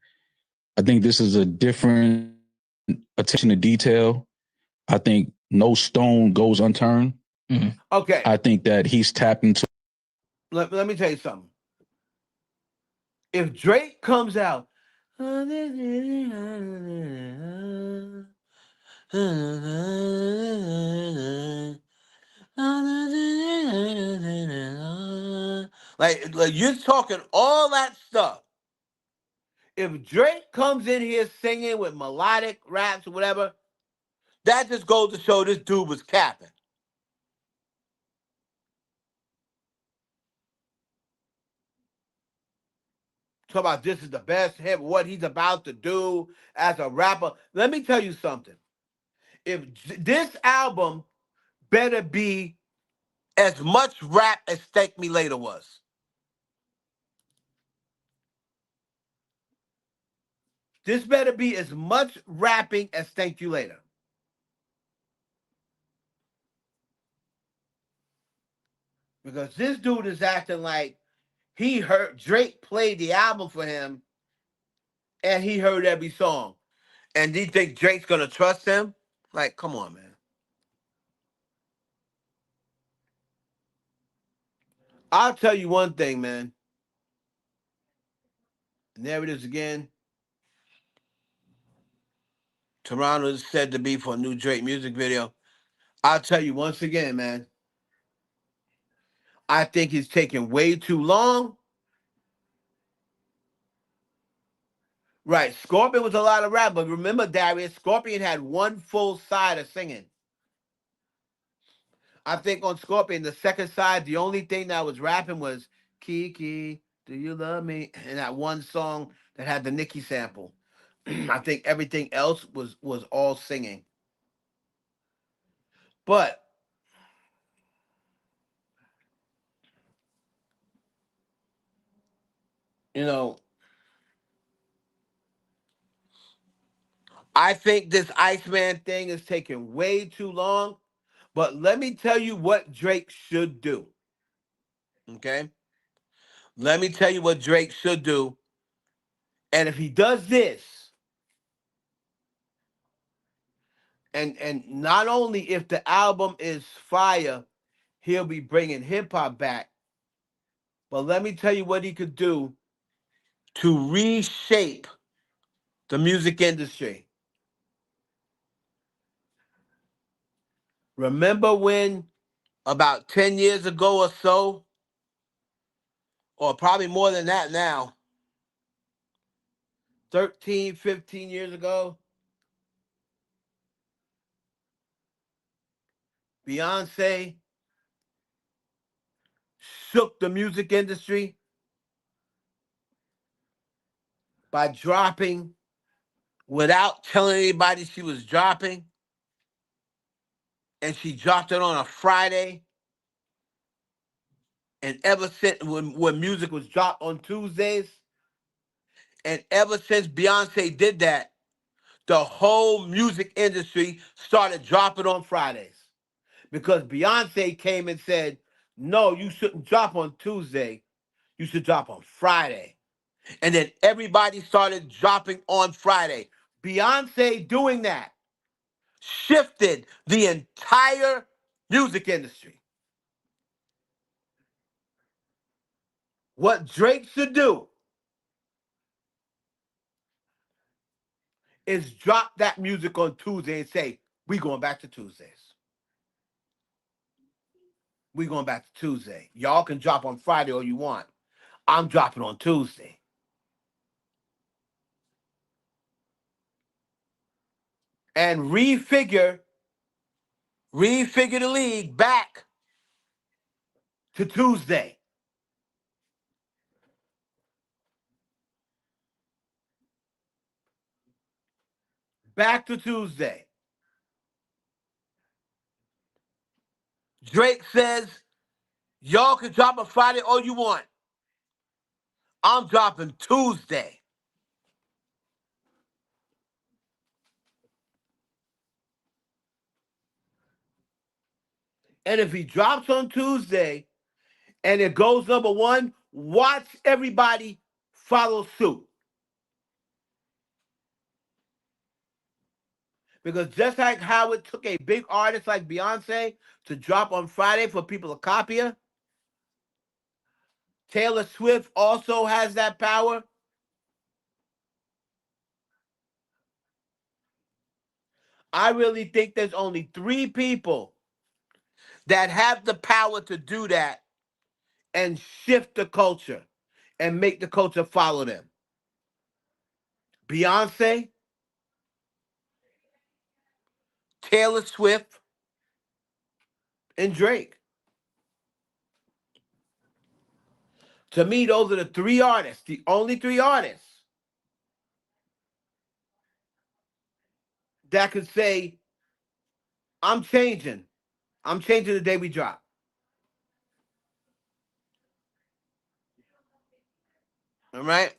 I think this is a different attention to detail. I think no stone goes unturned. Mm-hmm. Okay. I think that he's tapped into. Let me tell you something. If Drake comes out, like you're talking all that stuff. If Drake comes in here singing with melodic raps or whatever, that just goes to show this dude was capping. Talk about this is the best hit, what he's about to do as a rapper. Let me tell you something. If this album better be as much rap as Thank Me Later was. This better be as much rapping as Thank You Later. Because this dude is acting like he heard Drake play the album for him and he heard every song. And do you think Drake's gonna trust him? Like, come on, man. I'll tell you one thing, man. And there it is again. Toronto is said to be for a new Drake music video. I'll tell you once again, man. I think he's taking way too long. Right, Scorpion was a lot of rap, but remember, Darius, Scorpion had one full side of singing. I think on Scorpion, the second side, the only thing that was rapping was Kiki, Do You Love Me? And that one song that had the Nicki sample. I think everything else was all singing. But you know, I think this Iceman thing is taking way too long. But let me tell you what Drake should do. Okay? Let me tell you what Drake should do. And if he does this, and not only if the album is fire, he'll be bringing hip hop back. But let me tell you what he could do to reshape the music industry. Remember when about 10 years ago or so, or probably more than that now, 13, 15 years ago, Beyonce shook the music industry by dropping without telling anybody she was dropping. And she dropped it on a Friday. And ever since when music was dropped on Tuesdays, And ever since Beyonce did that, the whole music industry started dropping on Fridays. Because Beyonce came and said, no, you shouldn't drop on Tuesday. You should drop on Friday. And then everybody started dropping on Friday. Beyonce doing that shifted the entire music industry. What Drake should do is drop that music on Tuesday and say, we going back to Tuesdays. We going back to Tuesday. Y'all can drop on Friday all you want. I'm dropping on Tuesday. And refigure the league back to Tuesday. Back to Tuesday. Drake says, y'all can drop a Friday all you want. I'm dropping Tuesday. And if he drops on Tuesday and it goes number one, watch everybody follow suit. Because just like how it took a big artist like Beyonce to drop on Friday for people to copy her, Taylor Swift also has that power. I really think there's only 3 people that have the power to do that and shift the culture and make the culture follow them. Beyonce, Taylor Swift, and Drake. To me, those are the 3 artists, the only 3 artists that could say, I'm changing. I'm changing the day we drop. All right?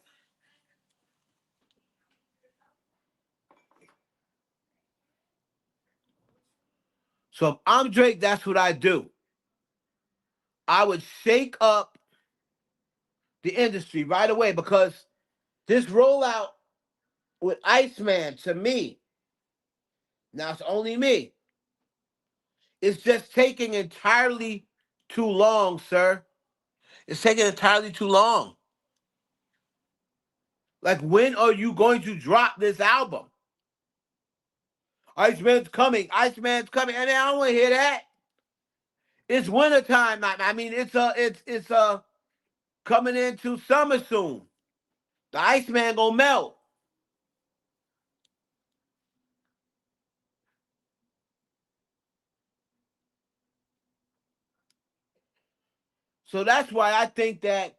So if I'm Drake, that's what I do. I would shake up the industry right away because this rollout with Iceman, to me, now it's only me, it's just taking entirely too long, sir. It's taking entirely too long. Like, when are you going to drop this album? Iceman's coming. Iceman's coming. And I don't want to hear that. It's wintertime. I mean, it's coming into summer soon. The Iceman gonna melt. So that's why I think that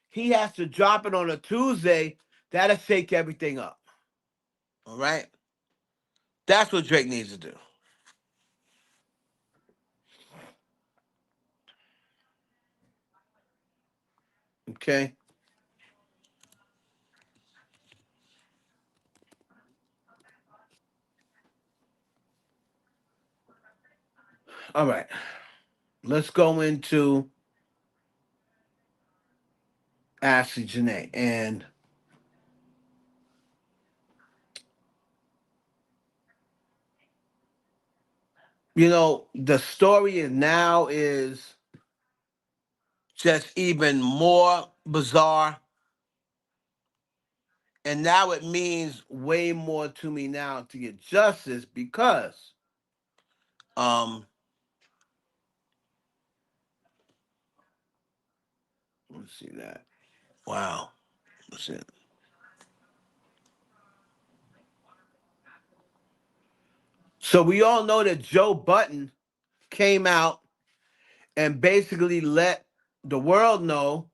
he has to drop it on a Tuesday. That'll shake everything up. All right? That's what Drake needs to do. Okay? All right. Let's go into Ashlee Jenea. And, the story is just even more bizarre. And now it means way more to me now to get justice because um let's see that. Wow. That's it. So we all know that Joe Button came out and basically let the world know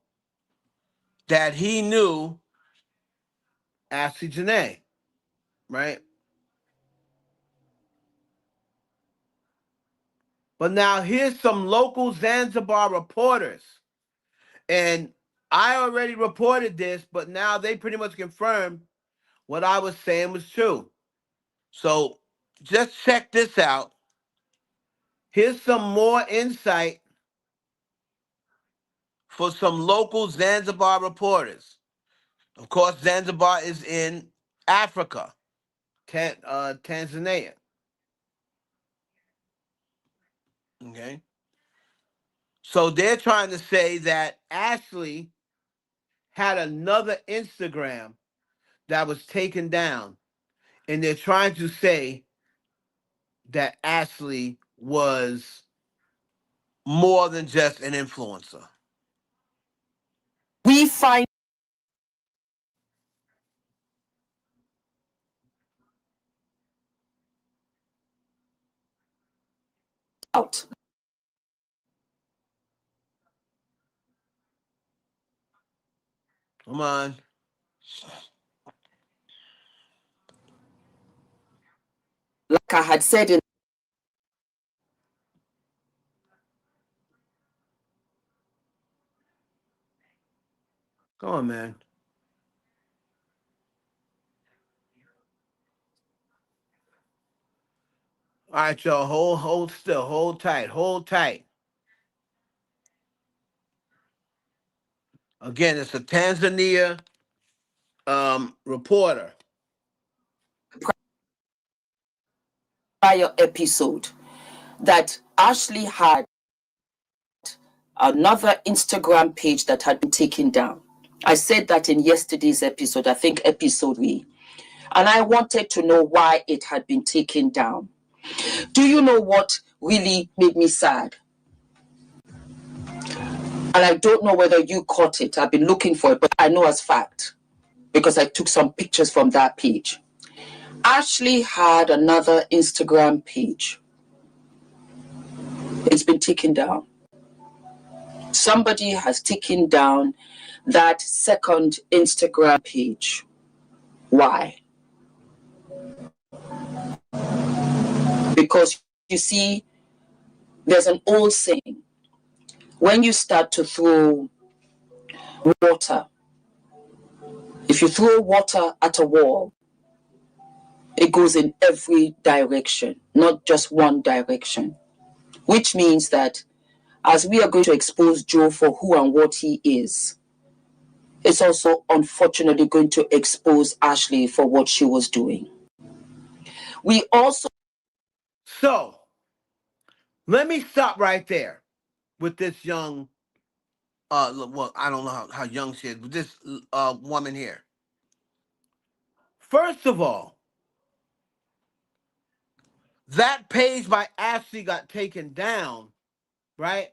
that he knew Ashlee Jenea, right? But now here's some local Zanzibar reporters. And I already reported this, but now they pretty much confirmed what I was saying was true. So just check this out. Here's some more insight for some local Zanzibar reporters. Of course, Zanzibar is in Africa, Tanzania. Okay. So they're trying to say that Ashlee had another Instagram that was taken down, and they're trying to say that Ashlee was more than just an influencer. We find out. Come on. Like I had said in Come on, man. All right, y'all. Hold still. Hold tight. Hold tight. Again, it's a Tanzania reporter. prior episode that Ashlee had another Instagram page that had been taken down. I said that in yesterday's episode, I think episode 3. And I wanted to know why it had been taken down. Do you know what really made me sad? And I don't know whether you caught it. I've been looking for it, but I know as fact because I took some pictures from that page. Ashlee had another Instagram page. It's been taken down. Somebody has taken down that second Instagram page. Why? Because you see, there's an old saying. When you start to throw water, if you throw water at a wall, it goes in every direction, not just one direction. Which means that as we are going to expose Joe for who and what he is, it's also unfortunately going to expose Ashlee for what she was doing. We also... So let me stop right there with this young well, I don't know how young she is, but this woman here. First of all, that page by Ashlee got taken down, right?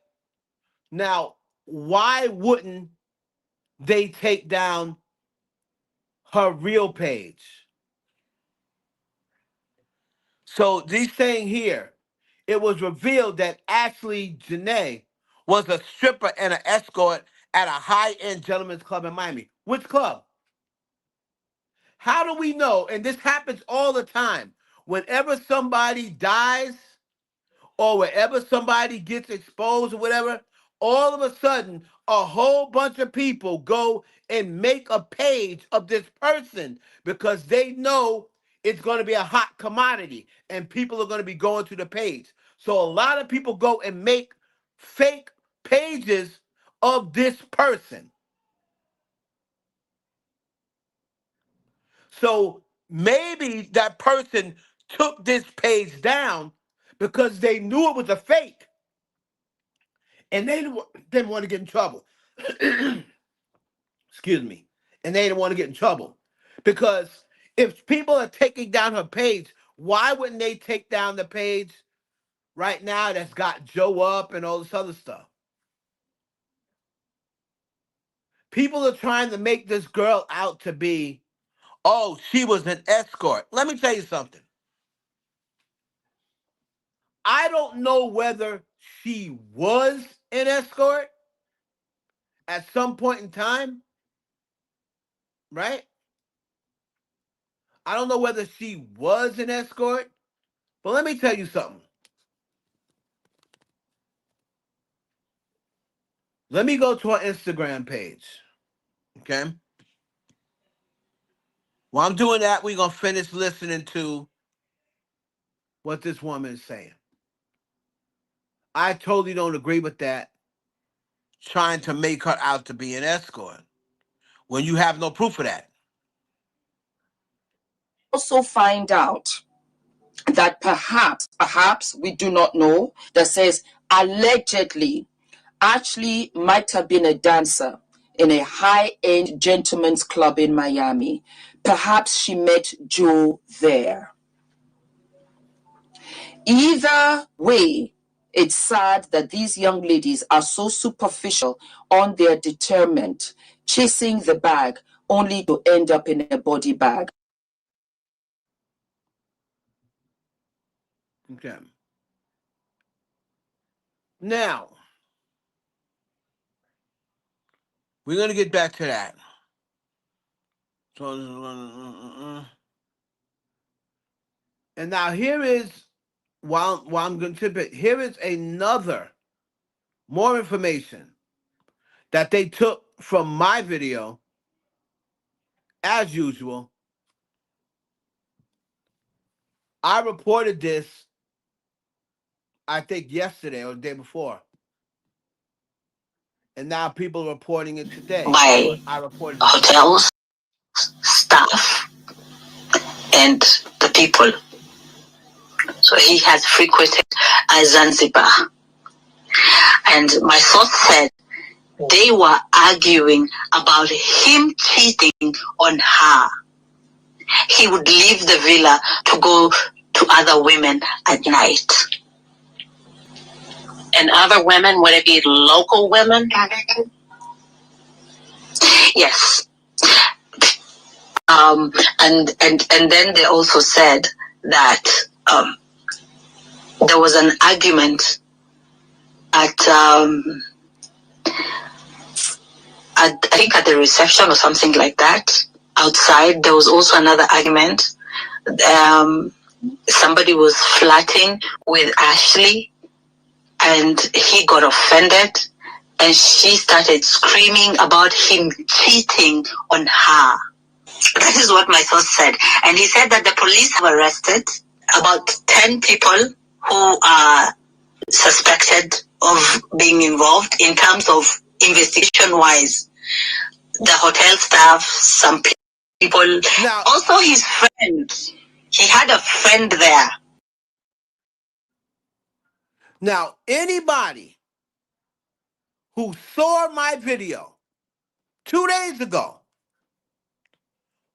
Now, why wouldn't they take down her real page? So these saying here, it was revealed that Ashlee Jenea was a stripper and an escort at a high-end gentleman's club in Miami. Which club? How do we know? And this happens all the time. Whenever somebody dies or wherever somebody gets exposed or whatever, all of a sudden, a whole bunch of people go and make a page of this person because they know it's going to be a hot commodity and people are going to be going to the page. So a lot of people go and make fake pages of this person. So maybe that person took this page down because they knew it was a fake and they didn't want to get in trouble. Excuse me. And they didn't want to get in trouble. Because if people are taking down her page, why wouldn't they take down the page right now that's got Joe up and all this other stuff? People are trying to make this girl out to be, oh, she was an escort. Let me tell you something. I don't know whether she was an escort at some point in time, right? I don't know whether she was an escort, but let me tell you something. Let me go to her Instagram page. Okay. While I'm doing that, we're gonna finish listening to what this woman is saying. I totally don't agree with that, trying to make her out to be an escort when you have no proof of that. Also find out that perhaps we do not know, that says allegedly Ashlee might have been a dancer in a high-end gentleman's club in Miami. Perhaps she met Joe there. Either way, it's sad that these young ladies are so superficial on their determined, chasing the bag only to end up in a body bag. Okay. Now, we're gonna get back to that. So, and now here is while I'm going to tip it. Here is another more information that they took from my video, as usual. I reported this, I think, yesterday or the day before. And now people are reporting it today. By But I reported it yesterday. hotels, staff, and the people. So he has frequented Zanzibar. And my source said they were arguing about him cheating on her. He would leave the villa to go to other women at night. And other women, would it be local women? Yes. And then they also said that there was an argument at I think at the reception or something like that. Outside, there was also another argument. Somebody was flirting with Ashlee, and he got offended, and she started screaming about him cheating on her. That is what my source said. And he said that the police have arrested about 10 people who are suspected of being involved in terms of investigation-wise. The hotel staff, some people. Now, also his friend. He had a friend there. now anybody who saw my video 2 days ago,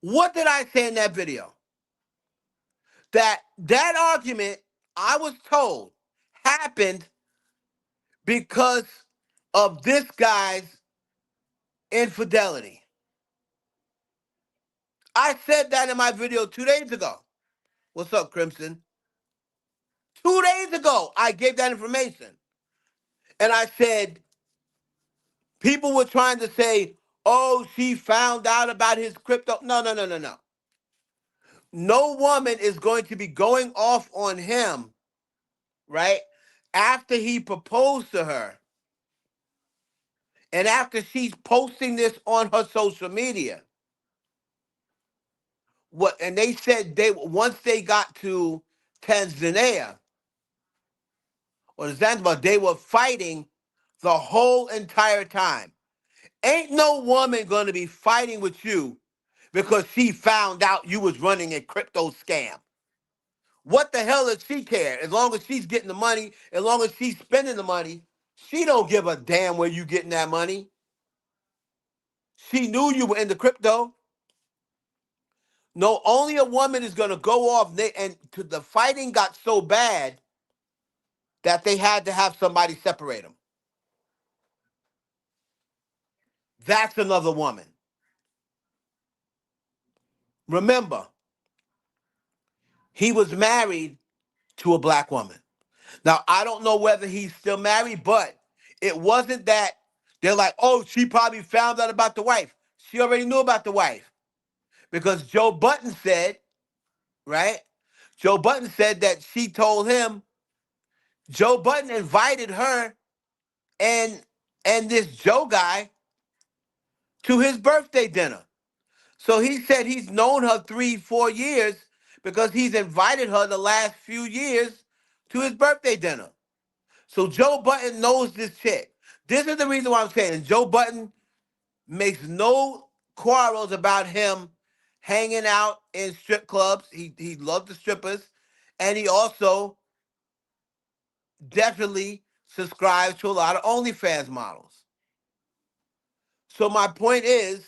what did I say in that video? That argument, I was told, happened because of this guy's infidelity. I said that in my video 2 days ago. What's up, Crimson? 2 days ago, I gave that information. And I said, people were trying to say, oh, she found out about his crypto. No, no, no, no, no. No woman is going to be going off on him, right? After he proposed to her. And after she's posting this on her social media. What, and they said they once they got to Tanzania or Zanzibar, they were fighting the whole entire time. Ain't no woman going to be fighting with you because she found out you was running a crypto scam. What the hell does she care? As long as she's getting the money, as long as she's spending the money, she don't give a damn where you getting that money. She knew you were in the crypto. No, only a woman is going to go off, and the fighting got so bad that they had to have somebody separate them. That's another woman. Remember, he was married to a black woman. Now, I don't know whether he's still married, but it wasn't that they're like, oh, she probably found out about the wife. She already knew about the wife because Joe Button said, right? Joe Button said that she told him, Joe Button invited her and this Joe guy to his birthday dinner. So he said he's known her 3, 4 years because he's invited her the last few years to his birthday dinner. So Joe Button knows this chick. This is the reason why I'm saying Joe Button makes no quarrels about him hanging out in strip clubs. He loves the strippers, and he also definitely subscribes to a lot of OnlyFans models. So my point is,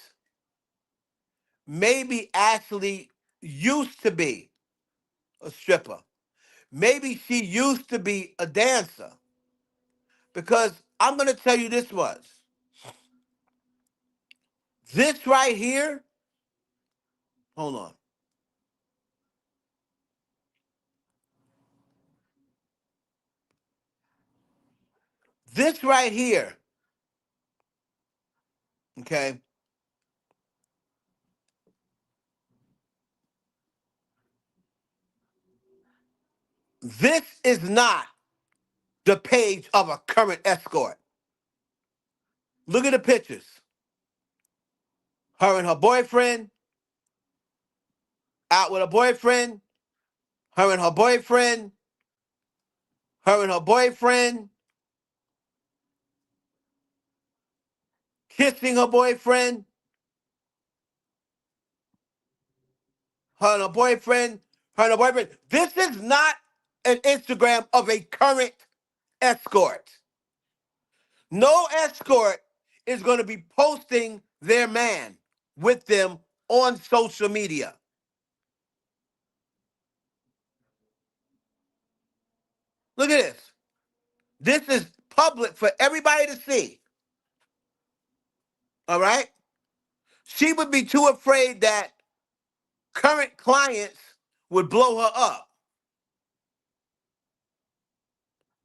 maybe Ashley used to be a stripper. Maybe she used to be a dancer. Because I'm going to tell you this much. This right here, hold on. This right here, okay, this is not the page of a current escort. Look at the pictures. Her and her boyfriend, out with a boyfriend, her and her boyfriend, her and her boyfriend, kissing her boyfriend, her and her boyfriend, her and her boyfriend. This is not an Instagram of a current escort. No escort is going to be posting their man with them on social media. Look at this. This is public for everybody to see. All right? She would be too afraid that current clients would blow her up.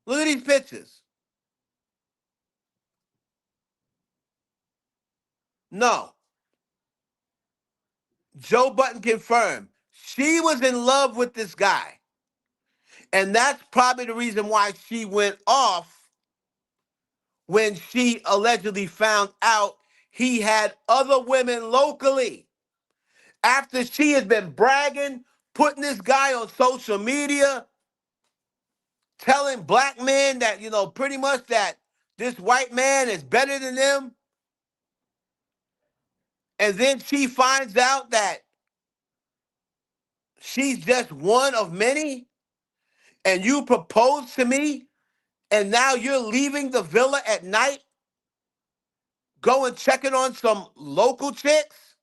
Look at these pictures. No. Joe Button confirmed she was in love with this guy. And that's probably the reason why she went off when she allegedly found out he had other women locally. After she has been bragging, putting this guy on social media, telling black men that, pretty much that this white man is better than them. And then she finds out that she's just one of many. And you propose to me, and now you're leaving the villa at night, going checking on some local chicks.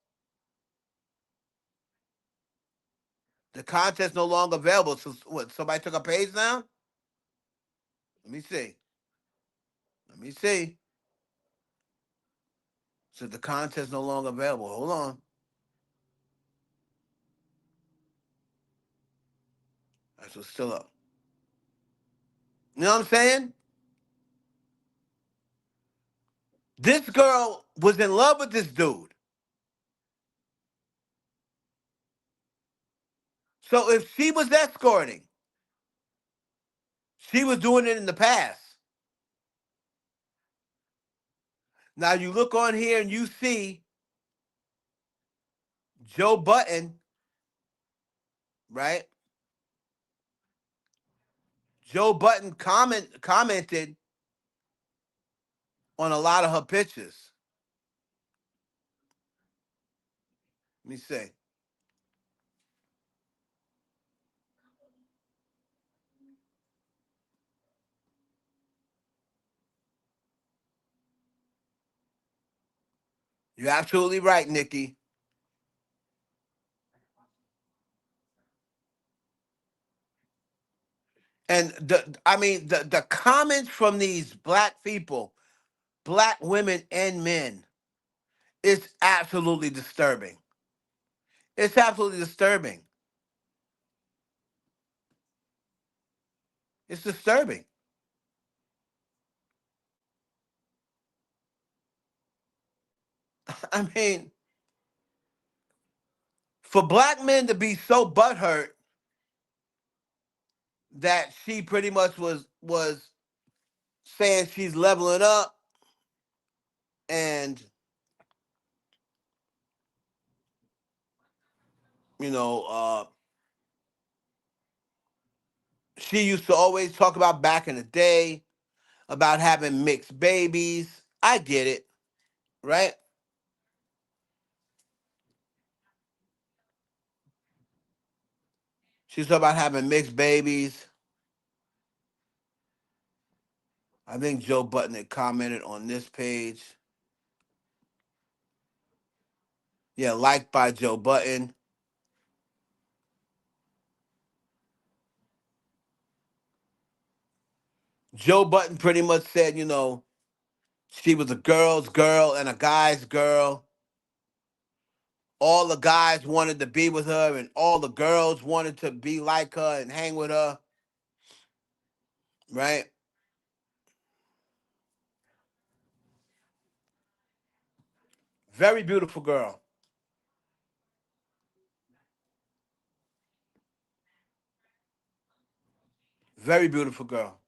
The content's no longer available. So what? Somebody took a page now? Let me see. Let me see. So the content's no longer available. Hold on. That's what's still up. You know what I'm saying? This girl was in love with this dude. So if she was escorting, she was doing it in the past. Now you look on here and you see Joe Button, right? Joe Button commented on a lot of her pictures. Let me see. You're absolutely right, Nikki. And the comments from these black people, black women and men, is absolutely disturbing. It's absolutely disturbing. It's disturbing. I mean, for black men to be so butthurt that she pretty much was saying she's leveling up and You know, she used to always talk about back in the day about having mixed babies. I get it, right? She's talking about having mixed babies. I think Joe Button had commented on this page. Yeah, liked by Joe Button. Joe Button pretty much said, you know, she was a girl's girl and a guy's girl. All the guys wanted to be with her, and all the girls wanted to be like her and hang with her, right? Very beautiful girl. Very beautiful girl.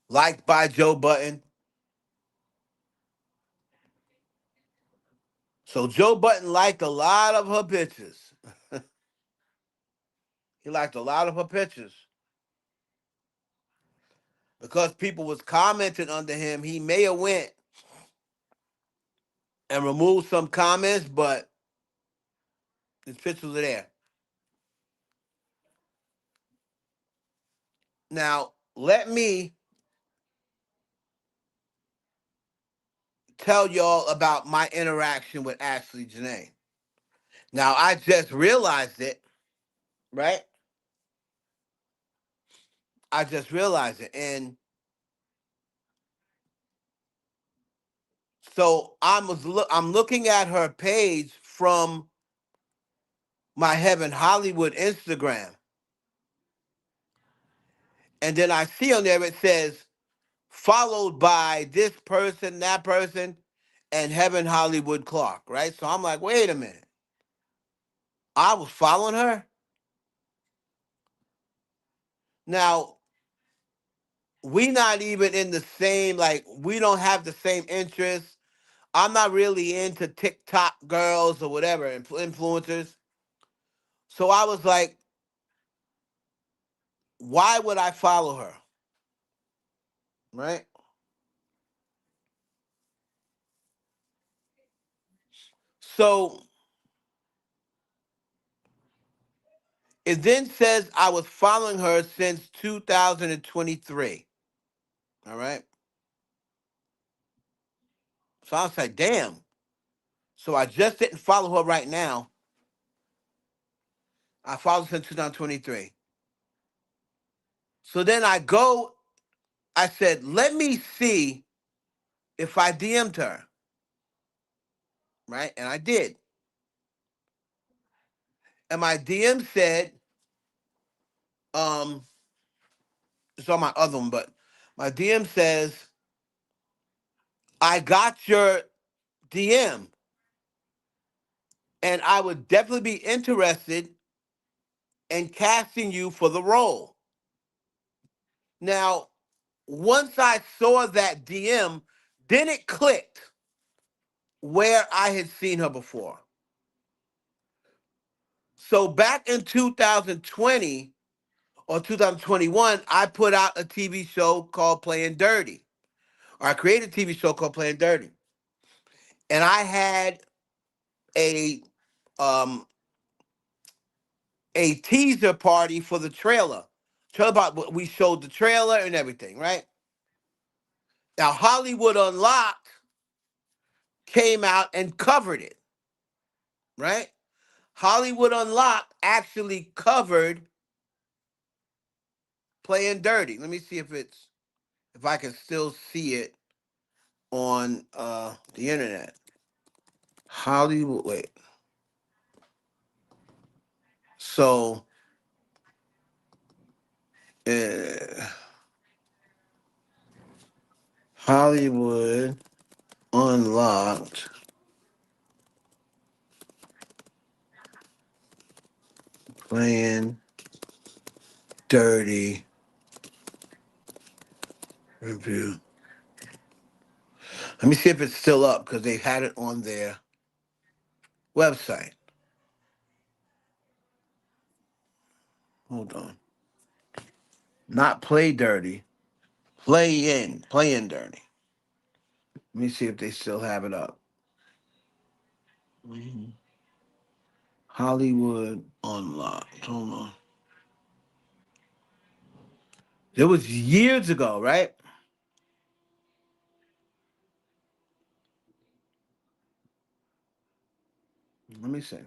Liked by Joe Button. So Joe Button liked a lot of her pictures. He liked a lot of her pictures. Because people was commenting under him, he may have went and removed some comments, but his pictures are there. Now, let me tell y'all about my interaction with Ashlee Jenea. Now, I just realized it, right? I just realized it. And so I'm looking at her page from my Heaven Hollywood Instagram. And then I see on there it says followed by this person, that person, and Heaven Hollywood Clark, right? So I'm like, wait a minute. I was following her. Now, we not even in the same, like, we don't have the same interests. I'm not really into TikTok girls or whatever, influencers. So I was like, why would I follow her? Right? So it then says I was following her since 2023. All right. So I was like, damn. So I just didn't follow her right now. I followed her since 2023. So then I said, let me see if I DM'd her. Right? And I did. And my DM said, um, it's on my other one, but my DM says, I got your DM and I would definitely be interested in casting you for the role. Now, once I saw that DM, then it clicked where I had seen her before. So back in 2020 or 2021, I put out a TV show called Playing Dirty. Or I created a TV show called Playing Dirty. And I had a um a teaser party for the trailer. We showed the trailer and everything, right? Now Hollywood Unlocked came out and covered it, right? Hollywood Unlocked actually covered Playing Dirty. Let me see if I can still see it on the internet. Hollywood, wait. So uh, Hollywood Unlocked Playing Dirty review. Let me see if it's still up because they had it on their website. Hold on. Not play dirty. Playing dirty. Let me see if they still have it up. Mhm. Hollywood Unlocked. Hold on. It was years ago, right? Let me see.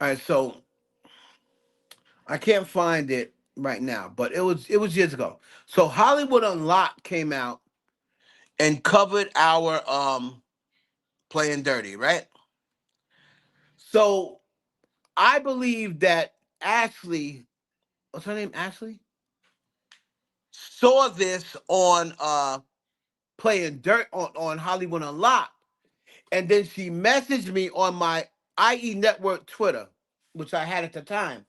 All right, so I can't find it right now, but it was years ago. So Hollywood Unlocked came out and covered our playing dirty, right? So I believe that Ashley, what's her name? Ashley saw this on playing dirt on Hollywood Unlocked, and then she messaged me on my IE Network Twitter, which I had at the time,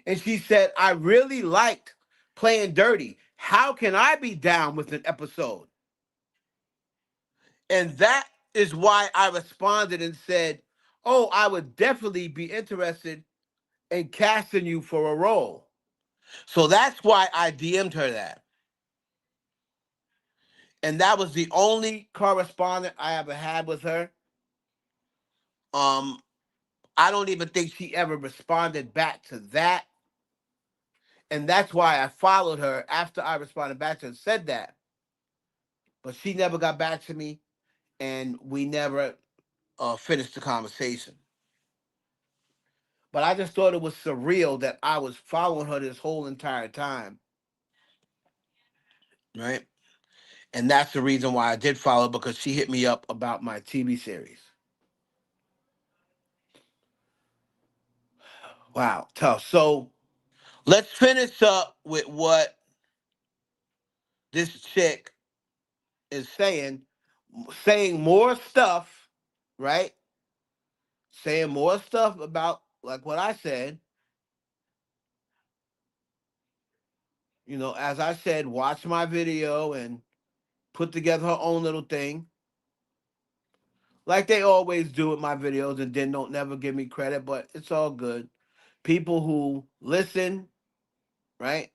and she said, "I really liked playing dirty. How can I be down with an episode?" And that is why I responded and said, "Oh, I would definitely be interested in casting you for a role." So that's why I DM'd her that. And that was the only correspondence I ever had with her. Um, I don't even think she ever responded back to that. And that's why I followed her after I responded back to her and said that. But she never got back to me, and we never finished the conversation. But I just thought it was surreal that I was following her this whole entire time, right? And that's the reason why I did follow, because she hit me up about my TV series. Wow, tough. So let's finish up with what this chick is saying more stuff, right? Saying more stuff about like what I said. As I said, watch my video and put together her own little thing, like they always do with my videos, and then don't never give me credit, but it's all good. People who listen, right?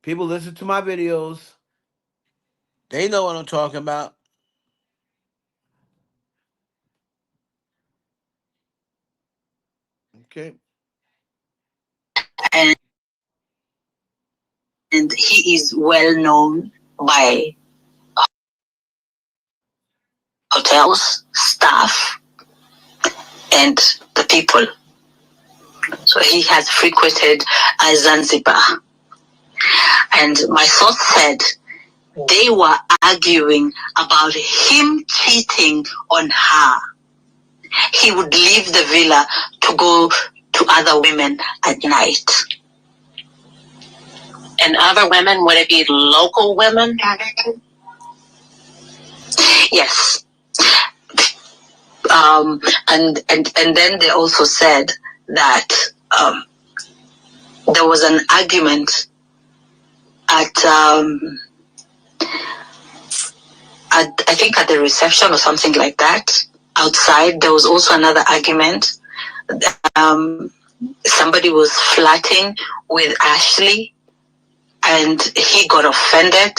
People listen to my videos. They know what I'm talking about. Okay. And he is well known by hotels, staff, and the people. So he has frequented Zanzibar. And my source said they were arguing about him cheating on her. He would leave the villa to go to other women at night. And other women, would it be local women? Yes. And then they also said that there was an argument at I think at the reception or something like that. Outside, there was also another argument. Um, Somebody was flirting with Ashlee, and he got offended,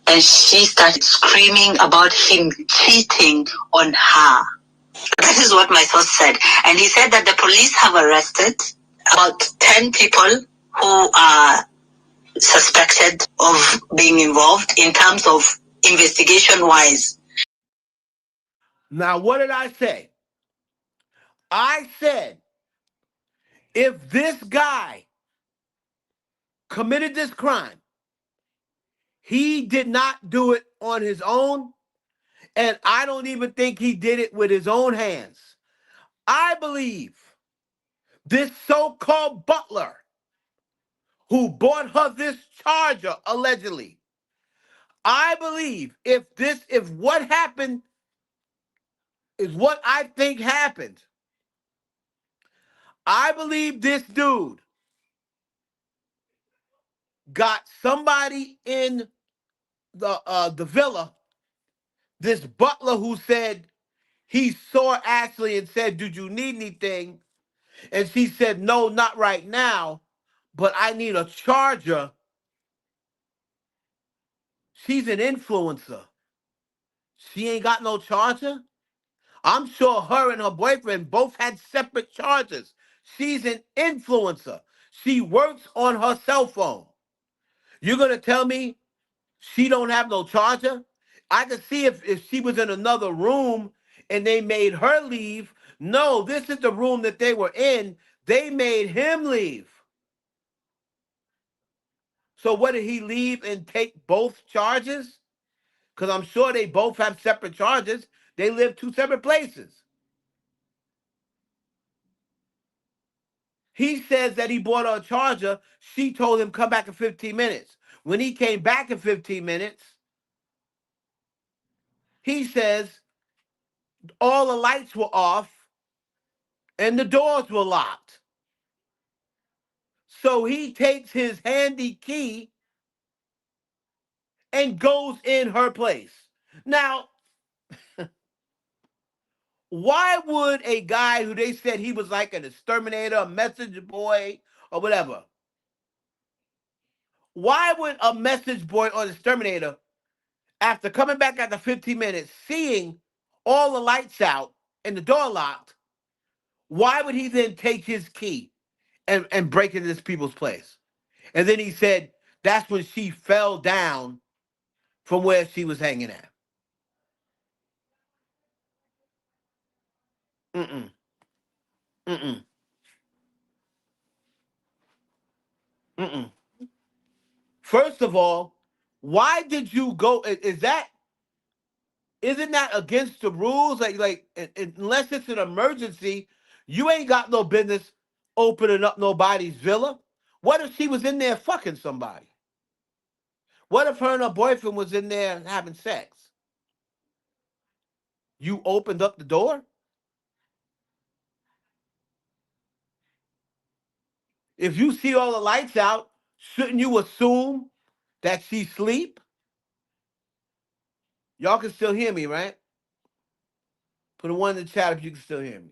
and she started screaming about him cheating on her. That is what my source said. And he said that the police have arrested about 10 people who are suspected of being involved in terms of investigation wise. Now, what did I say? I said, if this guy committed this crime, he did not do it on his own, and I don't even think he did it with his own hands. I believe this so-called butler who bought her this charger, allegedly, I believe if what happened is what I think happened, I believe this dude got somebody in the villa, this butler who said He saw Ashlee and said, "Did you need anything?" And she said, "No, not right now, but I need a charger." She's an influencer. She ain't got no charger. I'm sure her and her boyfriend both had separate chargers. She's an influencer. She works on her cell phone. You're gonna tell me she don't have no charger? I could see if she was in another room and they made her leave. No, this is the room that they were in. They made him leave. So what, did he leave and take both charges? Because I'm sure they both have separate charges. They live two separate places. He says that he bought her a charger. She told him come back in 15 minutes. When he came back in 15 minutes, he says all the lights were off and the doors were locked. So he takes his handy key and goes in her place. Now, why would a guy who they said he was like an exterminator, a message boy, or whatever, why would a message boy or an exterminator, after coming back after 15 minutes, seeing all the lights out and the door locked, why would he then take his key and break into this people's place? And then he said that's when she fell down from where she was hanging at. Mm-mm. Mm-mm. Mm-mm. First of all, why did you go? Isn't that against the rules? Unless it's an emergency, you ain't got no business opening up nobody's villa. What if she was in there fucking somebody? What if her and her boyfriend was in there having sex? You opened up the door? If you see all the lights out, shouldn't you assume that she sleep? Y'all can still hear me, right? Put a one in the chat if you can still hear me.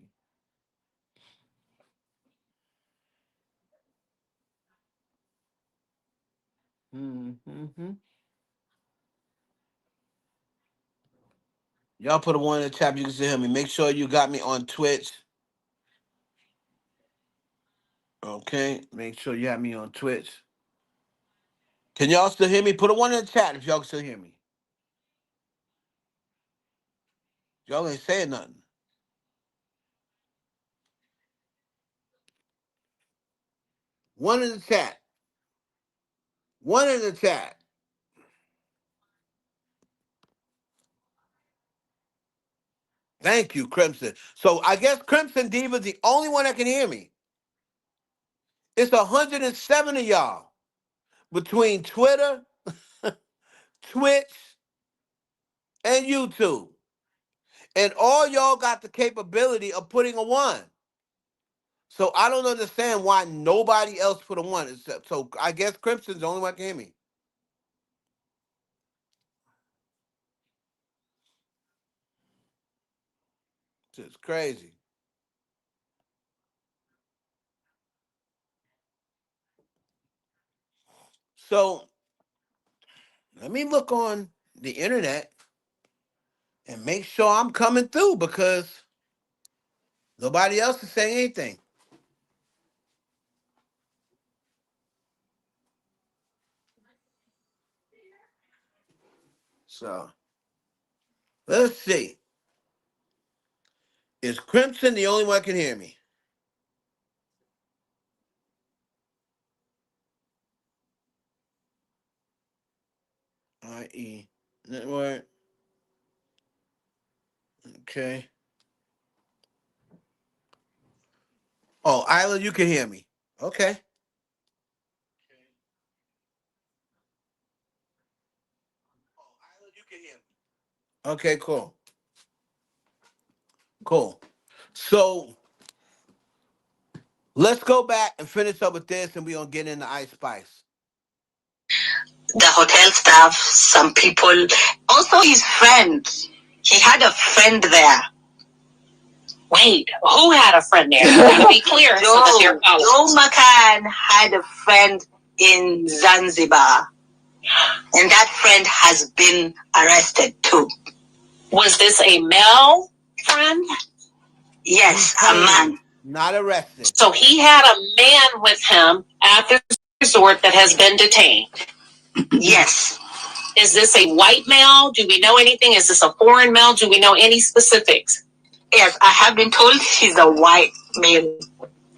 Mm-hmm. Y'all put a one in the chat if you can still hear me. Make sure you got me on Twitch. Okay, make sure you have me on Twitch. Can y'all still hear me? Put a one in the chat if y'all can still hear me. Y'all ain't saying nothing. One in the chat. One in the chat. Thank you, Crimson. So I guess Crimson Diva's the only one that can hear me. It's 107 of y'all between Twitter, Twitch, and YouTube. And all y'all got the capability of putting a one. So I don't understand why nobody else put a one. So I guess Crimson's the only one that can hear me. It's crazy. So let me look on the internet and make sure I'm coming through because nobody else is saying anything. So let's see. Is Crimson the only one that can hear me? IE Network. Okay. Oh, Isla, you can hear me. Okay. Okay, cool. Cool. So let's go back and finish up with this and we're gonna get into Ice Spice. The hotel staff, some people, also his friend. He had a friend there. Wait, who had a friend there? To be clear, Joe McCann had a friend in Zanzibar, and that friend has been arrested too. Was this a male friend? Yes, a man. Not arrested. So he had a man with him at the resort that has been detained. Yes. Is this a white male? Do we know anything? Is this a foreign male? Do we know any specifics? Yes, I have been told he's a white male.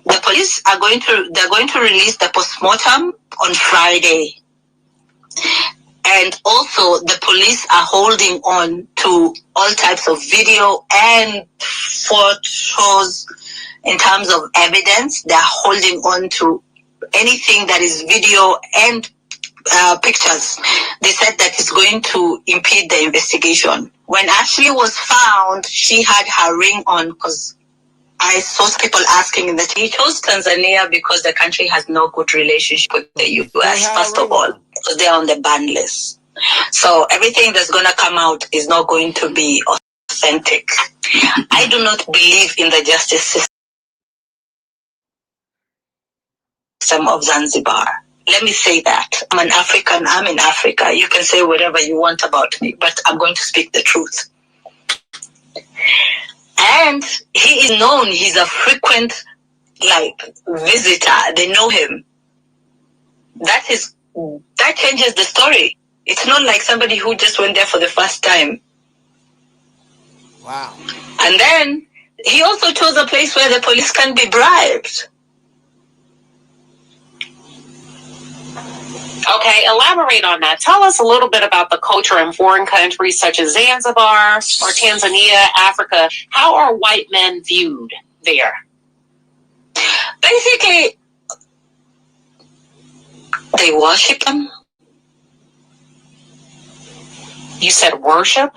The police are they're going to release the postmortem on Friday. And also the police are holding on to all types of video and photos in terms of evidence. They're holding on to anything that is video and pictures. They said that it's going to impede the investigation. When Ashlee was found, she had her ring on because I saw people asking in the he chose Tanzania because the country has no good relationship with the US, first of all, because they're on the ban list. So everything that's going to come out is not going to be authentic. I do not believe in the justice system of Zanzibar. Let me say that. I'm an African. I'm in Africa. You can say whatever you want about me, but I'm going to speak the truth. And he is known. He's a frequent, visitor. They know him. That changes the story. It's not like somebody who just went there for the first time. Wow. And then he also chose a place where the police can be bribed. Okay, elaborate on that. Tell us a little bit about the culture in foreign countries such as Zanzibar or Tanzania, Africa. How are white men viewed there? Basically, they worship them. You said worship?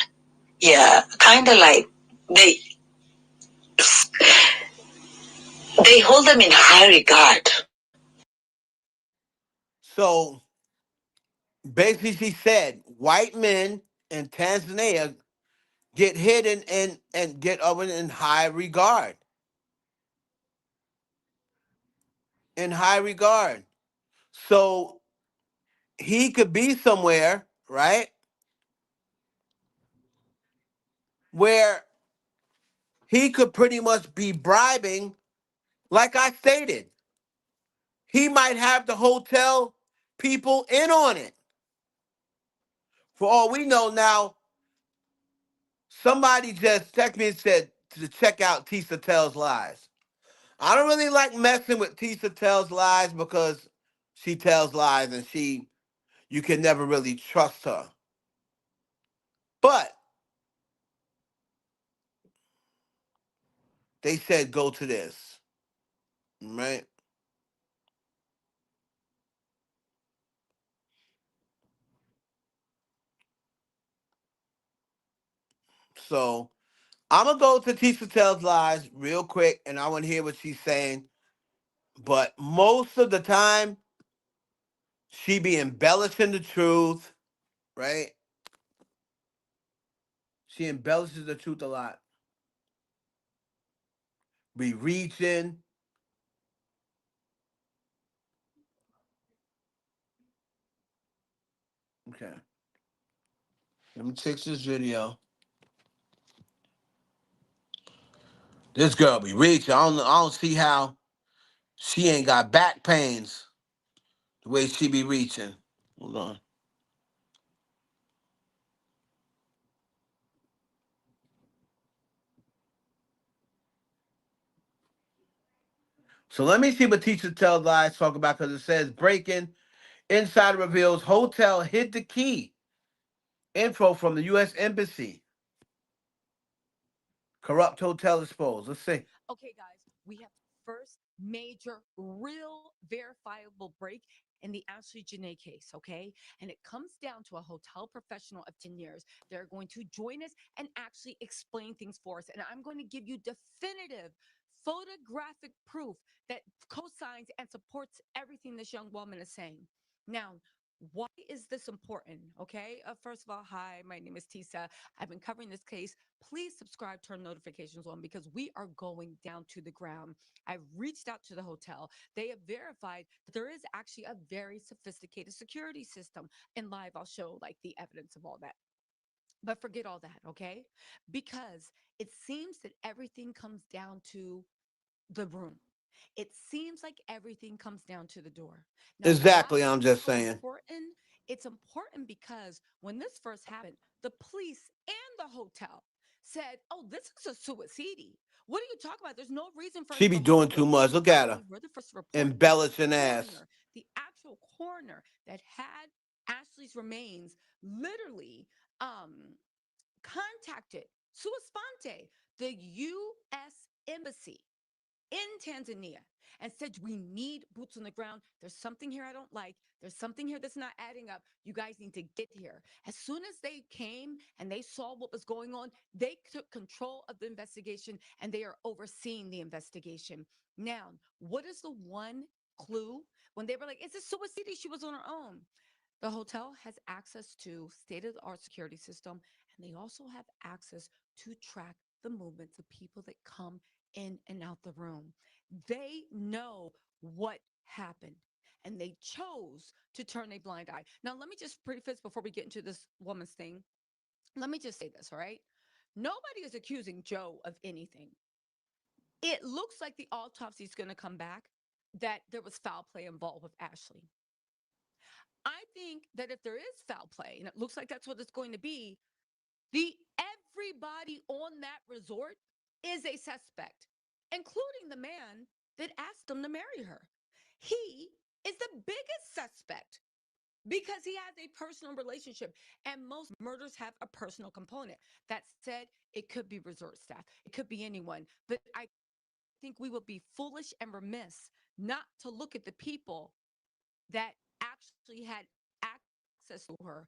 Yeah, kind of like they hold them in high regard. So basically, she said white men in Tanzania get hidden and get up in high regard. In high regard. So he could be somewhere, right? Where he could pretty much be bribing, like I stated. He might have the hotel people in on it. For all we know now, somebody just texted me and said to check out Tisa Tells Lies. I don't really like messing with Tisa Tells Lies because she tells lies and you can never really trust her. But they said go to this, right? So I'm gonna go to Tisa Tells Lies real quick, and I want to hear what she's saying. But most of the time, she be embellishing the truth, right? She embellishes the truth a lot. Be reaching. Okay. Let me fix this video. This girl be reaching. I don't see how she ain't got back pains the way she be reaching. Hold on. So let me see what Teacher Tell Lies talk about because it says breaking insider reveals hotel hid the key. Info from the U.S. Embassy. Corrupt hotel exposed. Let's see. Okay, guys, we have first major, real, verifiable break in the Ashlee Jenea case, okay? And it comes down to a hotel professional of 10 years. They're going to join us and actually explain things for us. And I'm going to give you definitive photographic proof that co-signs and supports everything this young woman is saying. Now, Why is this important? Okay. First of all, hi, my name is Tisa. I've been covering this case. Please subscribe, turn notifications on because we are going down to the ground. I've reached out to the hotel. They have verified that there is actually a very sophisticated security system. And live, I'll show like the evidence of all that. But forget all that, okay? Because it seems that everything comes down to the room. It seems like everything comes down to the door. Now, why Exactly, is I'm this just so saying. important? It's important because when this first happened, the police and the hotel said, "Oh, this is a suicide. What are you talking about? There's no reason for She him be to doing hold too her." much. Look By at the her. way, we're the first to report that Embellishing ass. the actual coroner that had Ashley's remains literally um contacted sua sponte the U.S. Embassy in Tanzania and said, "We need boots on the ground. There's something here I don't like. There's something here that's not adding up. You guys need to get here." As soon as they came and they saw what was going on, they took control of the investigation and they are overseeing the investigation. Now, what is the one clue when they were like, "It's a suicide. She was on her own"? The hotel has access to state of the art security system, and they also have access to track the movements of people that come in and out the room. They know what happened and they chose to turn a blind eye. Now, let me just preface before we get into this woman's thing. Let me just say this, all right? Nobody is accusing Joe of anything. It looks like the autopsy is going to come back that there was foul play involved with Ashley. I think that if there is foul play, and it looks like that's what it's going to be, the everybody on that resort is a suspect, including the man that asked him to marry her. He is the biggest suspect because he has a personal relationship, and most murders have a personal component. That said, it could be resort staff, it could be anyone, but I think we would be foolish and remiss not to look at the people that actually had access to her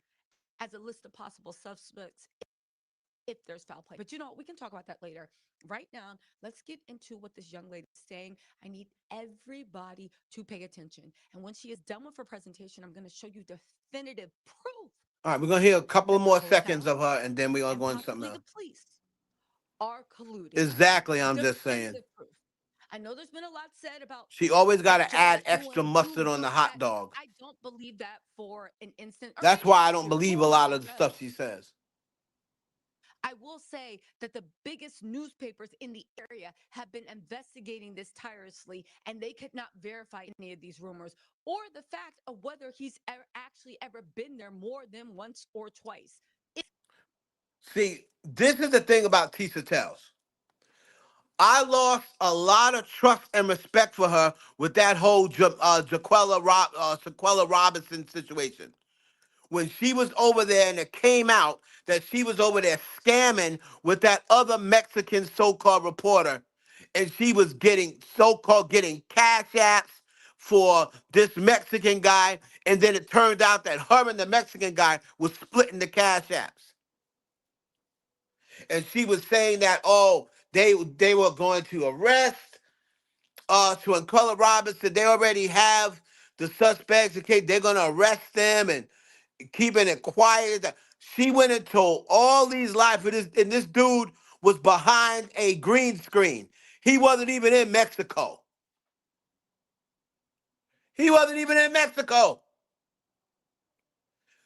as a list of possible suspects if there's foul play. But we can talk about that later. Right now, let's get into what this young lady is saying. I need everybody to pay attention. And when she is done with her presentation, I'm going to show you definitive proof All right, we're gonna hear a couple that the more seconds hotel of her, and then we're gonna and go into something possibly the else. police are colluding. Exactly, I'm just saying. Definitive proof. I know there's been a lot said about She always got what to Joe add is extra doing, who mustard on the wrote hot that. dog. I don't believe that for an instant or That's why any I don't issue. believe a Who lot wrote of the Joe? stuff she says. I will say that the biggest newspapers in the area have been investigating this tirelessly, and they could not verify any of these rumors or the fact of whether he's actually ever been there more than once or twice. See, this is the thing about Tisha Tells. I lost a lot of trust and respect for her with that whole Jaquella Robinson situation. When she was over there and it came out that she was over there scamming with that other Mexican so-called reporter, and she was getting so-called getting cash apps for this Mexican guy, and then it turned out that her and the Mexican guy was splitting the cash apps. And she was saying that, oh, they were going to arrest to Uncover Robinson. They already have the suspects. Okay, they're gonna arrest them and keeping it quiet. She went and told all these lies for this, and this dude was behind a green screen. He wasn't even in Mexico. He wasn't even in Mexico.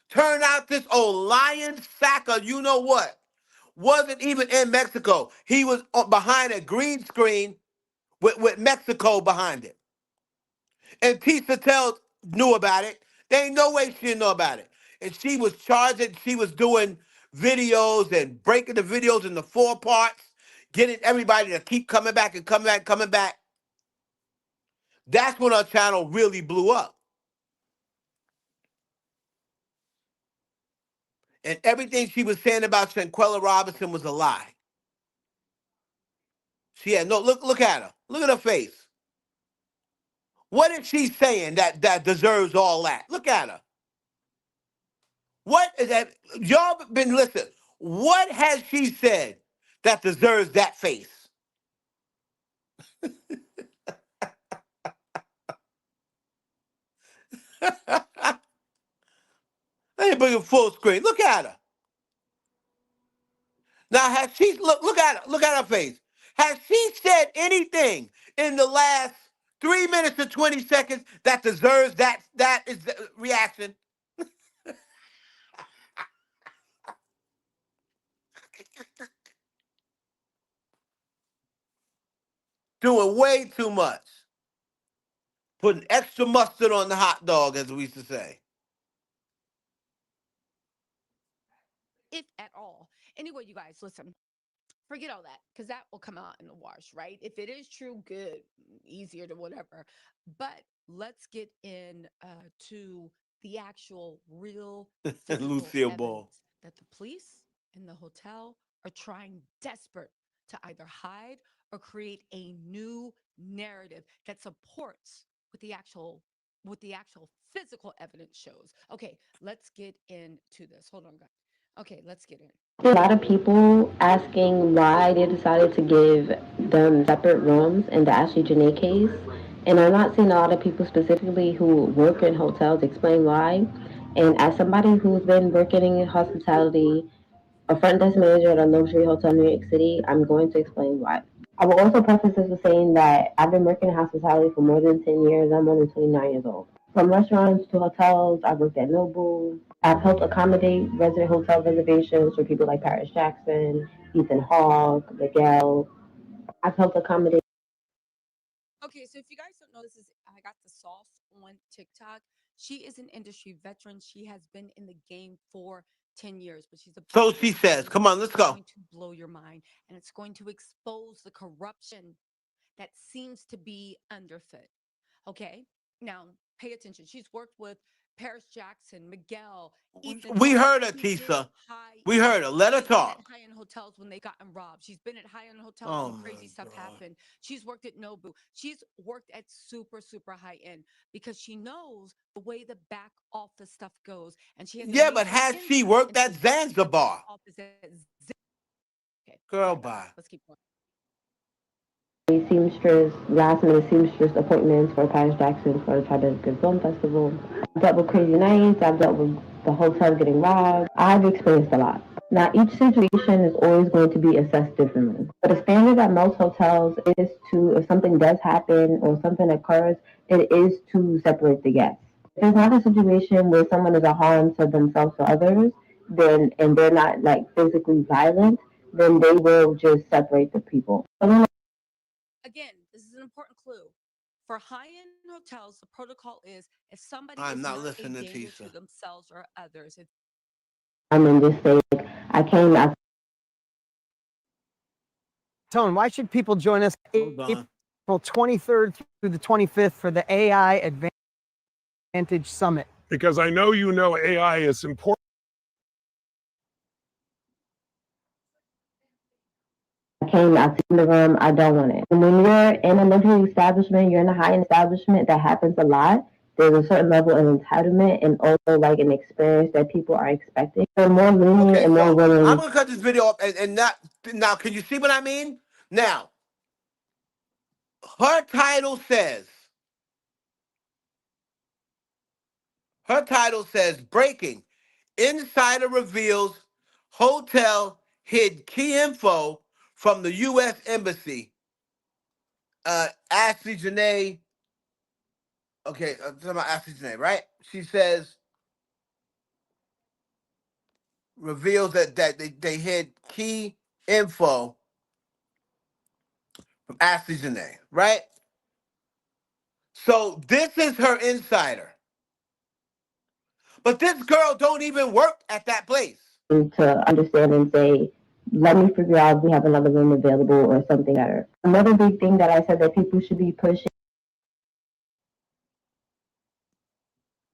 Turned out this old lion sack of you know what wasn't even in Mexico. He was behind a green screen with Mexico behind it. And Tisa Tell knew about it. There ain't no way she didn't know about it. And she was charging, she was doing videos and breaking the videos into four parts, getting everybody to keep coming back and coming back, coming back. That's when our channel really blew up. And everything she was saying about Shanquella Robinson was a lie. She had no look at her. Look at her face. What is she saying that deserves all that? Look at her. What is that? Y'all been listening. What has she said that deserves that face? ahead, bring it full screen. Look at her. Now, has she look at her? Look at her face. Has she said anything in the last 3 minutes and 20 seconds that deserves that is the reaction? Doing way too much. Putting extra mustard on the hot dog, as we used to say. if at all. Anyway, you guys, listen, forget all that because that will come out in the wash, right? If it is true, good, easier to whatever. But let's get in to the actual real physical Lucille Ball. evidence that the police and the hotel are trying desperate to either hide or create a new narrative that supports what the actual physical evidence shows. Okay, let's get into this. Hold on, guys. Okay, let's get in. A lot of people asking why they decided to give them separate rooms in the Ashley Jenea case. And I'm not seeing a lot of people specifically who work in hotels explain why. And as somebody who's been working in hospitality, a front desk manager at a luxury hotel in New York City, I'm going to explain why. I will also preface this with saying that I've been working in hospitality for more than 10 years. I'm more than 29 years old. From restaurants to hotels, I've worked at Noble. I've helped accommodate resident hotel reservations for people like Paris Jackson, Ethan Hawke, Miguel. I've helped accommodate. Okay, so if you guys don't know, this is I got the sauce on TikTok. She is an industry veteran. She has been in the game for 10 years, but she's So about to she says. say Come on, something let's that's go. going to blow your mind, and it's going to expose the corruption that seems to be underfoot. Okay, now pay attention. She's worked with Paris Jackson, Miguel, Ethan We Hawke. heard her, She's been at Tisa. high We heard end. her. Let her She's been at talk. high end hotels when they've gotten robbed. She's been at high end hotels Oh when my crazy stuff God. happened. She's worked at Nobu. She's worked at super, super high end because she knows the way the back office stuff goes. And she has a Yeah, but major has she insight worked into at the back Zanzibar? office at Okay, Girl, sorry about bye. that. Let's keep going. Seamstress, last minute seamstress appointments for Paris Jackson for the Tribeca Film Festival. I've dealt with crazy nights. I've dealt with the hotel getting robbed. I've experienced a lot. Now, each situation is always going to be assessed differently. But the standard at most hotels is to, if something does happen or something occurs, it is to separate the guests. If it's not a situation where someone is a harm to themselves or others, then and they're not like physically violent, then they will just separate the people. Again, this is an important clue. For high end hotels, the protocol is if somebody is I'm not not a listening, danger to Tisa. themselves or others, if And just say, like, I came out. Tone, why should people join us Hold on. April 23rd through the 25th for the AI Advantage Summit? Because I know you know AI is important. I came out in the room. I don't want it. And when you're in a luxury establishment, you're in a high-end establishment. That happens a lot. There's a certain level of entitlement and also like an experience that people are expecting. They're more lenient Okay, and more so I'm willing. gonna cut this video off and not now. Can you see what I mean? Now, her title says her title says breaking. Insider reveals hotel hid key info from the U.S. Embassy. Ashley Jenea. Okay, talking about Ashley Jenea, right? She says reveals that they hid key info from Ashley Jenea, right? So this is her insider. But this girl don't even work at that place. To understand and say, let me figure out if we have another room available or something better. Another big thing that I said that people should be pushing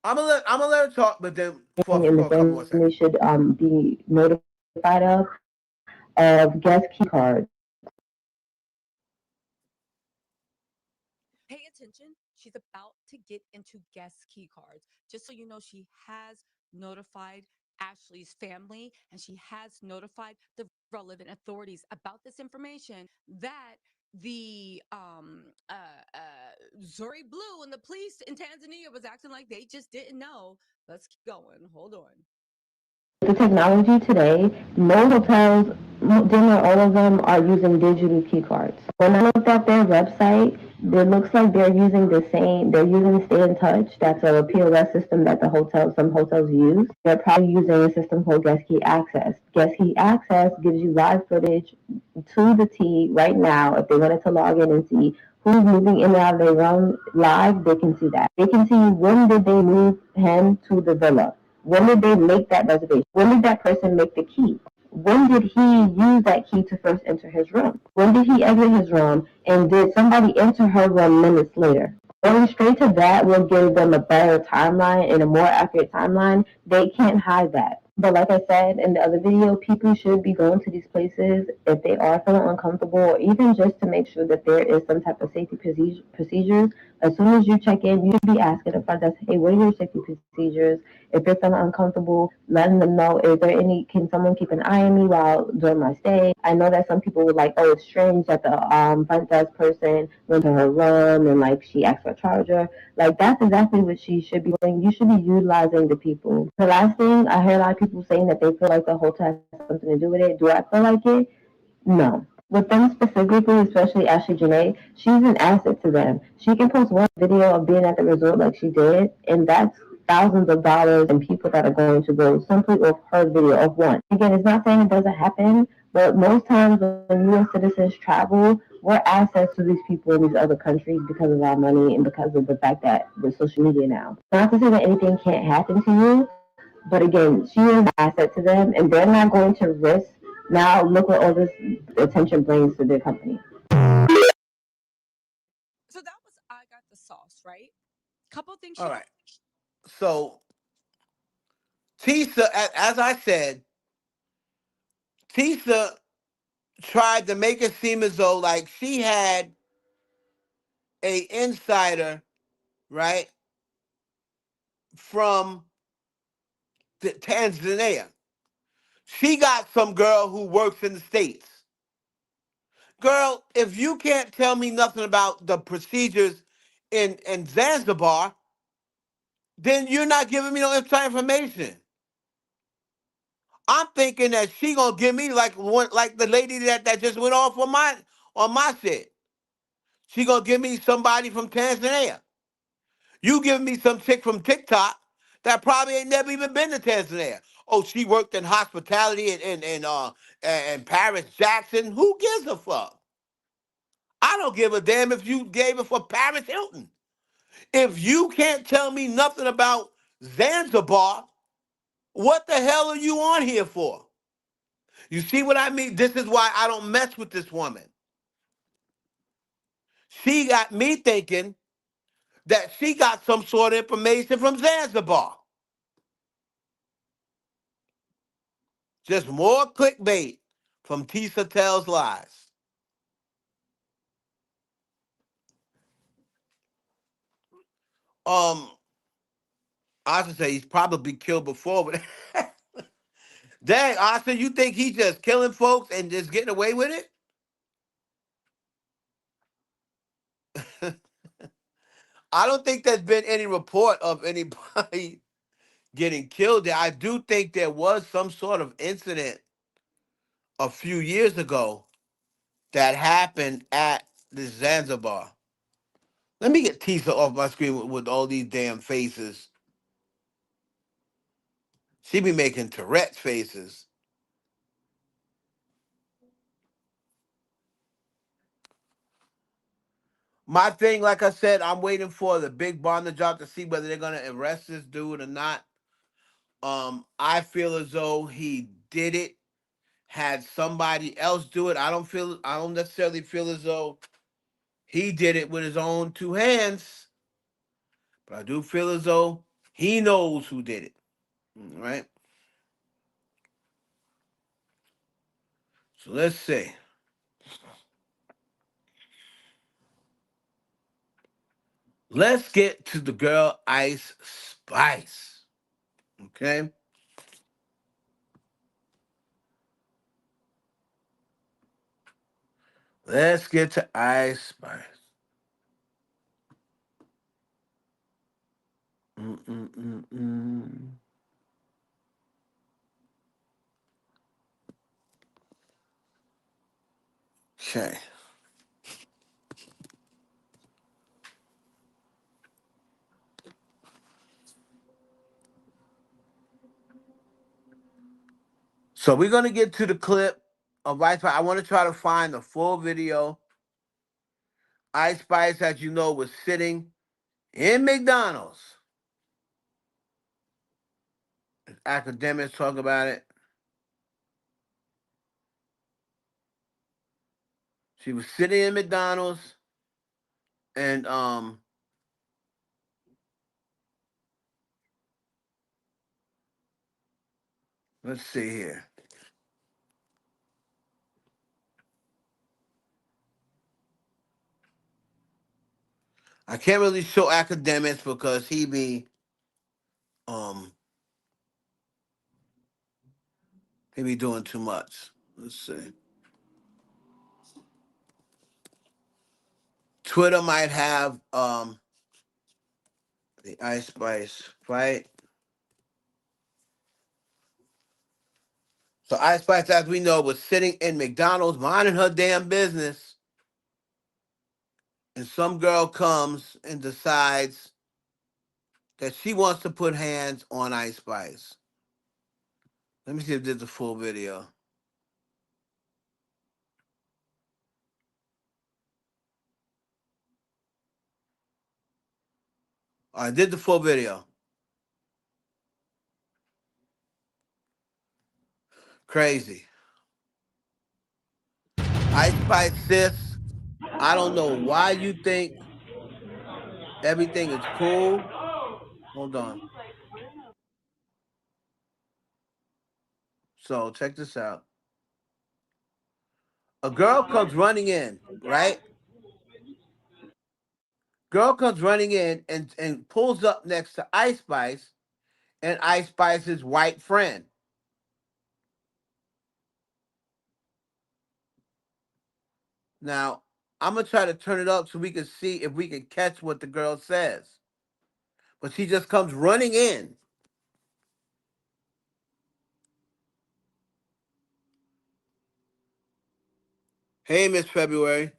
I'm gonna let her talk, but then and the for a couple more family seconds. should be notified of guest key cards. pay attention, she's about to get into guest key cards. Just so you know, she has notified Ashley's family and she has notified the relevant authorities about this information that the Zuri Blue and the police in Tanzania was acting like they just didn't know. Let's keep going. Hold on. The technology today, most hotels, damn near all of them are using digital key cards. When I looked at their website, it looks like they're using Stay in Touch. That's a POS system that some hotels use. They're probably using a system called Guest Key Access. Guest Key Access gives you live footage to the T right now. If they wanted to log in and see who's moving in and out of their room live, they can see that. They can see when did they move him to the villa. When did they make that reservation? When did that person make the key? When did he use that key to first enter his room? When did he exit his room? And did somebody enter her room minutes later? Going straight to that will give them a better timeline and a more accurate timeline. They can't hide that. But like I said in the other video, people should be going to these places if they are feeling uncomfortable, or even just to make sure that there is some type of safety procedures. As soon as you check in, you should be asking the front desk, hey, what are your safety procedures? If you're feeling uncomfortable, letting them know, can someone keep an eye on me during my stay? I know that some people were like, oh, it's strange that the front desk person went to her room and like she asked for a charger. Like that's exactly what she should be doing. You should be utilizing the people. The last thing, I heard a lot of people saying that they feel like the hotel has something to do with it. Do I feel like it? No. With them specifically, especially Ashlee Jenea, she's an asset to them. She can post one video of being at the resort like she did, and that's thousands of dollars and people that are going to go simply off her video of one. Again, it's not saying it doesn't happen, but most times when U.S. citizens travel, we're assets to these people in these other countries because of our money and because of the fact that with social media now. Not to say that anything can't happen to you, but again, she is an asset to them, and they're not going to risk. Now, look what all this attention brings to their company. So that was I got the sauce, right? Couple things All she right. So Tisa, as I said, Tisa tried to make it seem as though like she had a insider, right, from Tanzania. She got some girl who works in the States. Girl, if you can't tell me nothing about the procedures in Zanzibar, then you're not giving me no inside information. I'm thinking that she gonna give me like the lady that just went off on my shit. She gonna give me somebody from Tanzania. You giving me some chick from TikTok that probably ain't never even been to Tanzania. Oh, she worked in hospitality in Paris Jackson. Who gives a fuck? I don't give a damn if you gave it for Paris Hilton. If you can't tell me nothing about Zanzibar, what the hell are you on here for? You see what I mean? This is why I don't mess with this woman. She got me thinking that she got some sort of information from Zanzibar. Just more clickbait from Tisa Tells Lies. Um, I should say he's probably killed before, but dang, Austin, you think he's just killing folks and just getting away with it? I don't think there's been any report of anybody getting killed there. I do think there was some sort of incident a few years ago that happened at the Zanzibar. Let me get Tisa off my screen with all these damn faces. She be making Tourette's faces. My thing, like I said, I'm waiting for the big bomb to drop to see whether they're gonna arrest this dude or not. I feel as though he did it, had somebody else do it. I don't necessarily feel as though he did it with his own two hands, but I do feel as though he knows who did it. Right? So let's see. Let's get to the girl Ice Spice. Okay? Let's get to Ice Spice. Mm-mm-mm-mm. Okay. So we're gonna get to the clip of Ice Spice. I want to try to find the full video. Ice Spice, as you know, was sitting in McDonald's. Academics talk about it. She was sitting in McDonald's, and let's see here. I can't really show academics because um he be doing too much. Let's see. Twitter might have the Ice Spice fight. So Ice Spice, as we know, was sitting in McDonald's minding her damn business, and some girl comes and decides that she wants to put hands on Ice Spice. Let me see if there's a full video. I did the full video. Crazy. Ice Spice, sis, I don't know why you think everything is cool. Hold on. So check this out. A girl comes running in, right? Girl comes running in and pulls up next to Ice Spice and Ice Spice's white friend. Now, I'm gonna try to turn it up so we can see if we can catch what the girl says. But she just comes running in. Hey, Miss February.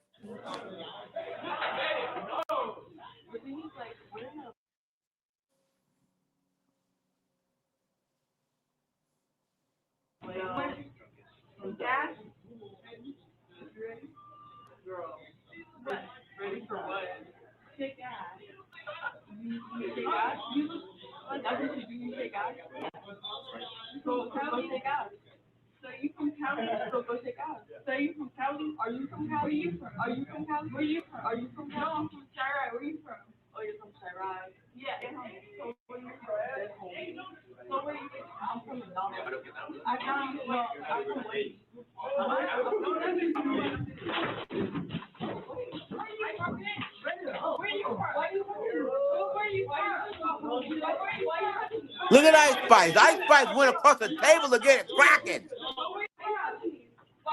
Look at Ice Spice. Ice Spice went across the table to get it cracking.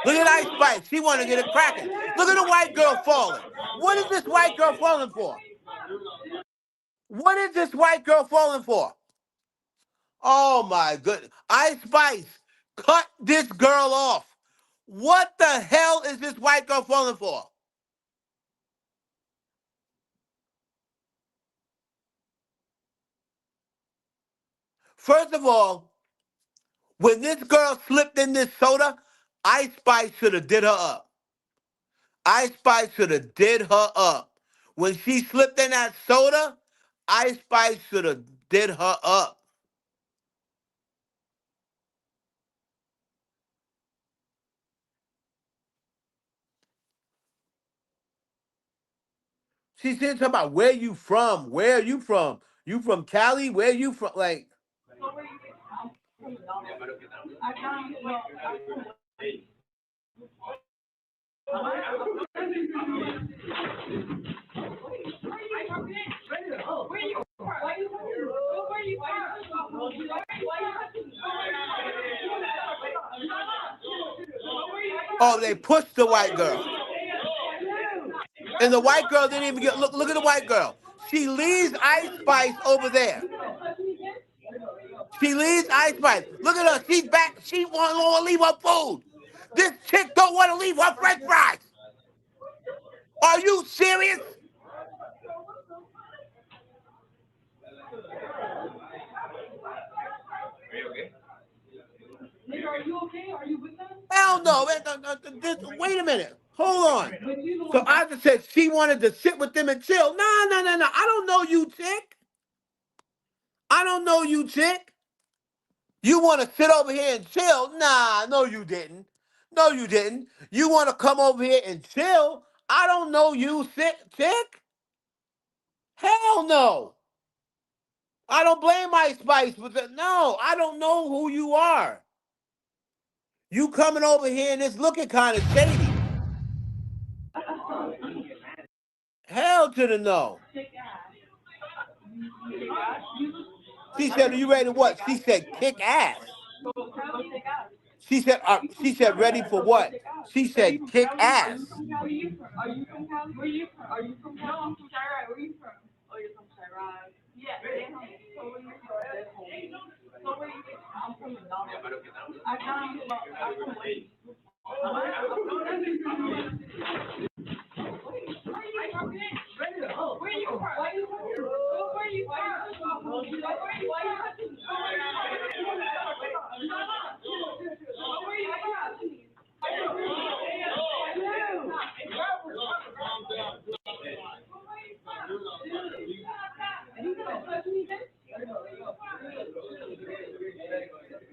Look at Ice Spice. She want to get it cracking. Look at the white girl falling. What is this white girl falling for? What is this white girl falling for? Oh my goodness. Ice Spice, cut this girl off. What the hell is this white girl falling for? First of all, when this girl slipped in this soda, Ice Spice should have did her up. Ice Spice should have did her up. When she slipped in that soda, Ice Spice should have did her up. She said something about where you from? Where are you from? You from Cali? Where you from? Like, oh, they pushed the white girl. And the white girl didn't even get, look at the white girl. She leaves Ice Spice over there. She leaves Ice Spice. Look at her. She's back. She won't leave her food. This chick don't want to leave her french fries. serious? Are you okay? Are you with them? Hell no. Wait a minute. Hold on. So I just said she wanted to sit with them and chill. No. I don't know you, chick. I don't know you, chick. You want to sit over here and chill? Nah, no, you didn't. No, you didn't. You want to come over here and chill? I don't know you, chick. Hell no. I don't blame Ice Spice, but no, I don't know who you are. You coming over here and it's looking kind of shady. Hell to the no. She said, "Are you ready to what?" She said, "Kick ass." She said, "Ready for what?" She said, "Kick ass." Are you from Cali? Where are you from? Are you from Cali? No, I'm from Chiraq. Where are you from? Oh, you're from Chiraq. Yeah. So where you from? So where you from? I'm from McDonald's. I'm from Wayne. Where are you from? Why are you from? Where are you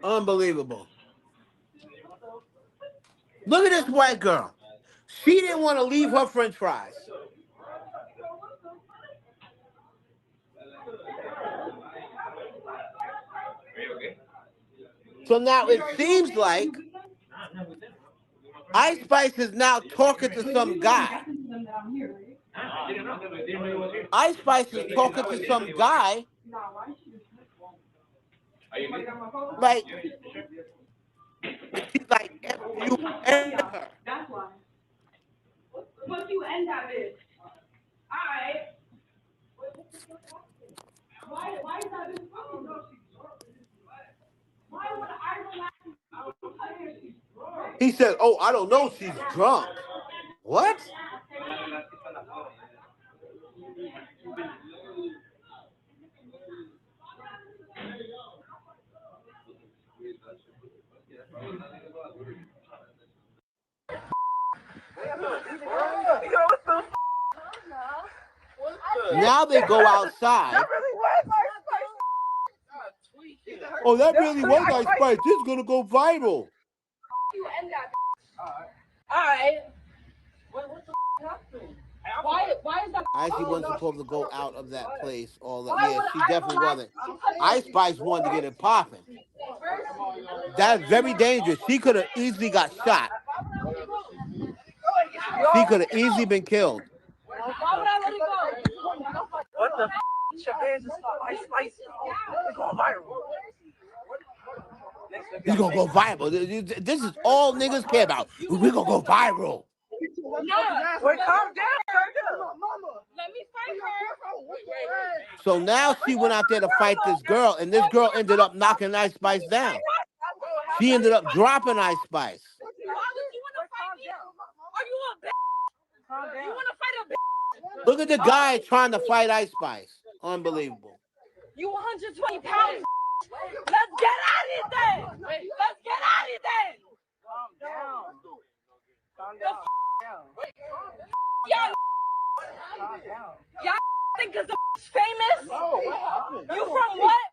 Unbelievable. Look at this white girl. She didn't want to leave her French fries. So now it seems like Ice Spice is now talking to some guy. Ice Spice is talking to some guy. Like, she's like, you end her. That's why. Once you end that bitch. Alright. Why is that bitch fucking though? Why would I relax? He said, "Oh, I don't know, she's drunk." What? Now they go outside. Oh, that really was Ice Spice. This is gonna go viral. Alright. What the happened? Why is that? She wasn't supposed to go out of that place. Yeah, she definitely wasn't. Ice Spice wanted to get it popping. That's very dangerous. She could have easily got shot. She could have easily been killed. Why would I let it go? What the Ice Spice. It's going viral. He's gonna go viral. This is all niggas care about. We're gonna go viral. Wait, calm down. Let me fight her. So now she went out there to fight this girl, and this girl ended up knocking Ice Spice down. She ended up dropping Ice Spice. Why would you want to fight me? Are you a bitch? You want to fight a bitch? Look at the guy trying to fight Ice Spice. Unbelievable. You 120 pounds. Let's get at it then. Let's get at it then. Calm down. Calm down. Y'all think because the famous? You from what?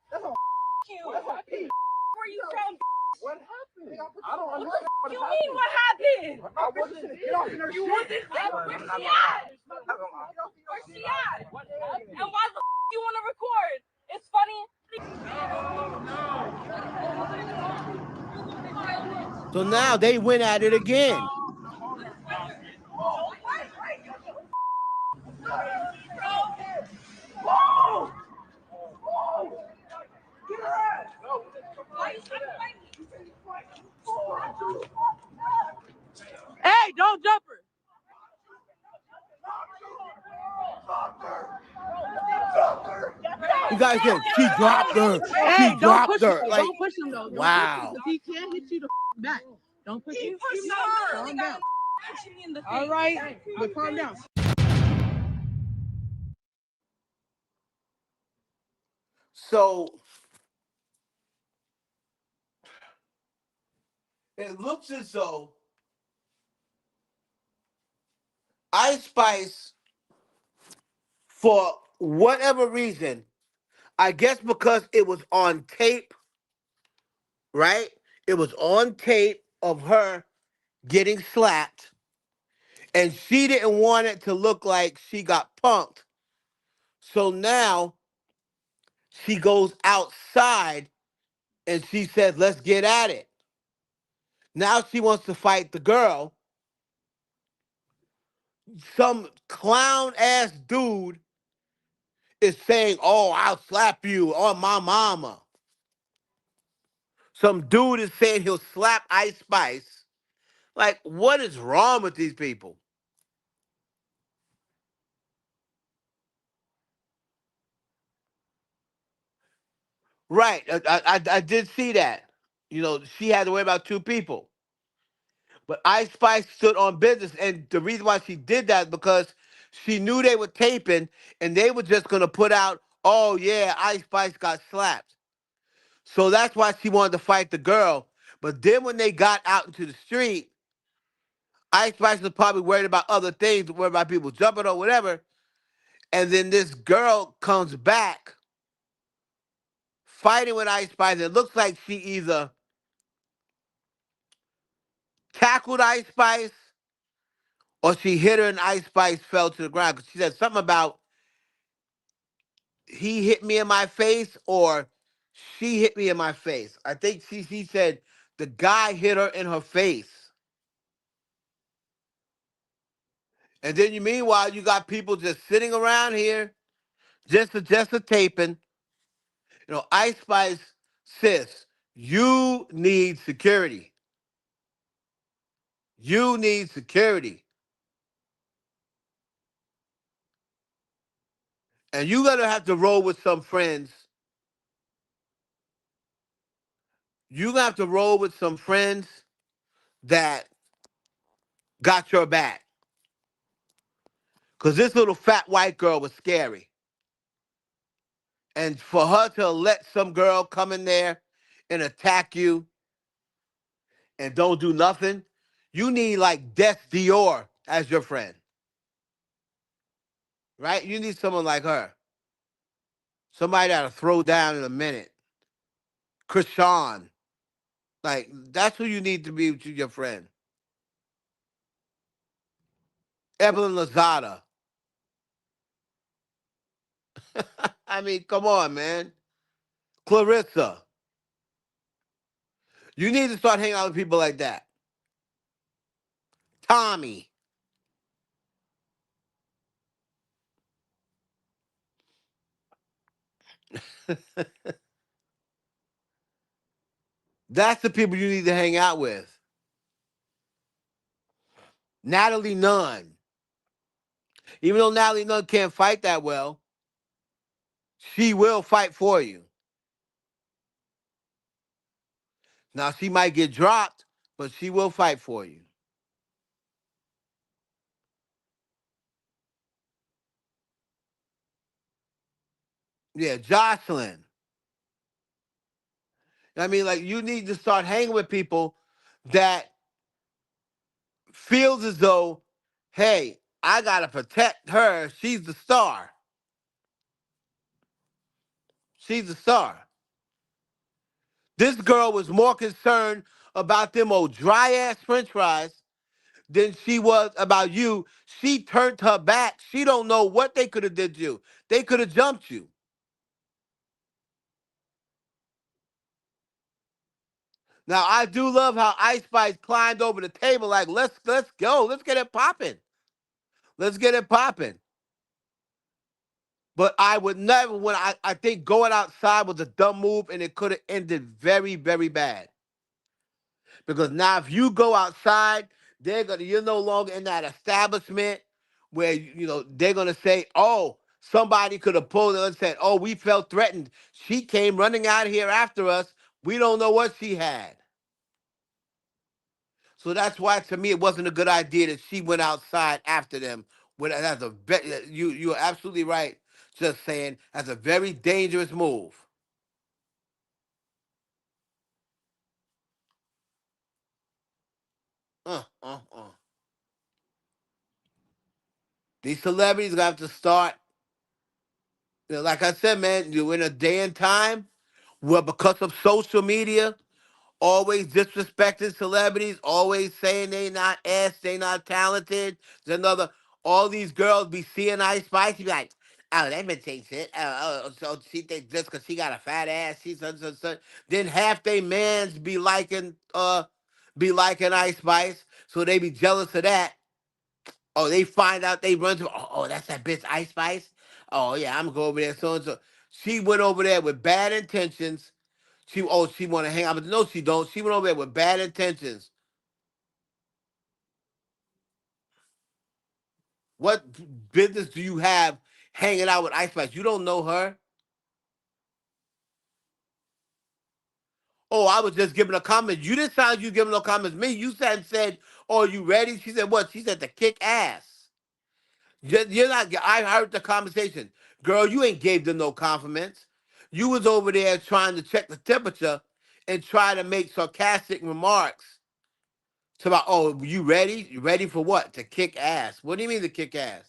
You. Where you from? What happened? I don't understand. What you mean what happened? I wasn't. You wasn't there? Where's she at? Where's she at? And why the you want to record? It's funny. So now they went at it again. Hey, don't jump her. You guys said she dropped her. Hey, She dropped her. Him, like, don't push him though. Don't wow. push him, he can't hit you the back. Don't push him. Calm down. All right, but calm down. So it looks as though Ice Spice, for whatever reason, I guess because it was on tape, right? It was on tape of her getting slapped, and she didn't want it to look like she got punked. So now she goes outside and she says, let's get at it. Now she wants to fight the girl. Some clown ass dude is saying, oh, I'll slap you on my mama. Some dude is saying he'll slap Ice Spice. Like, what is wrong with these people? Right. I did see that. You know, she had to worry about two people. But Ice Spice stood on business. And the reason why she did that is because she knew they were taping and they were just going to put out, oh, yeah, Ice Spice got slapped. So that's why she wanted to fight the girl. But then when they got out into the street, Ice Spice was probably worried about other things, worried about people jumping or whatever. And then this girl comes back fighting with Ice Spice. It looks like she either tackled Ice Spice or she hit her and Ice Spice fell to the ground. Because she said something about he hit me in my face or she hit me in my face. I think she said the guy hit her in her face. And then meanwhile, you got people just sitting around here, just a taping. You know, Ice Spice, sis, you need security. You need security. And you're gonna have to roll with some friends. You're gonna have to roll with some friends that got your back. Cause this little fat white girl was scary. And for her to let some girl come in there and attack you and don't do nothing, you need like Death Dior as your friend. Right? You need someone like her. Somebody that'll throw down in a minute. Krishan. Like, that's who you need to be with your friend. Evelyn Lazada. I mean, come on, man. Clarissa. You need to start hanging out with people like that. Tommy. That's the people you need to hang out with. Natalie Nunn. Even though Natalie Nunn can't fight that well, she will fight for you. Now, she might get dropped, but she will fight for you. Yeah, Jocelyn. I mean, like, you need to start hanging with people that feels as though, hey, I got to protect her. She's the star. She's the star. This girl was more concerned about them old dry ass french fries than she was about you. She turned her back. She don't know what they could have did to you. They could have jumped you. Now I do love how Ice Spice climbed over the table like let's go. Let's get it popping. Let's get it popping. But I would never when I think going outside was a dumb move and it could have ended very, very bad. Because now if you go outside, you're no longer in that establishment where they're gonna say, oh, somebody could have pulled it and said, oh, we felt threatened. She came running out here after us. We don't know what she had. So that's why to me it wasn't a good idea that she went outside after them. You're absolutely right. Just saying that's a very dangerous move. Uh, uh, uh. These celebrities got to start. Like I said, man, you're in a day and time where because of social media, always disrespecting celebrities, always saying they not ass, they not talented. There's another, all these girls be seeing Ice Spice, be like, oh, that bitch ain't shit. So she think just because she got a fat ass, she's such. Then half they mans be liking Ice Spice, so they be jealous of that. Oh, they find out they run to, that's that bitch Ice Spice. Oh yeah, I'm gonna go over there. So and so. She went over there with bad intentions. She want to hang out, but no, she don't. She went over there with bad intentions. What business do you have hanging out with Ice Spice? You don't know her. Oh, I was just giving a comment. You didn't sound like you giving no comments. Me, you said, "Oh, you ready?" She said, "What?" She said, "To kick ass." You're not. I heard the conversation, girl. You ain't gave them no compliments. You was over there trying to check the temperature and try to make sarcastic remarks. To about, oh, you ready? You ready for what? To kick ass. What do you mean to kick ass?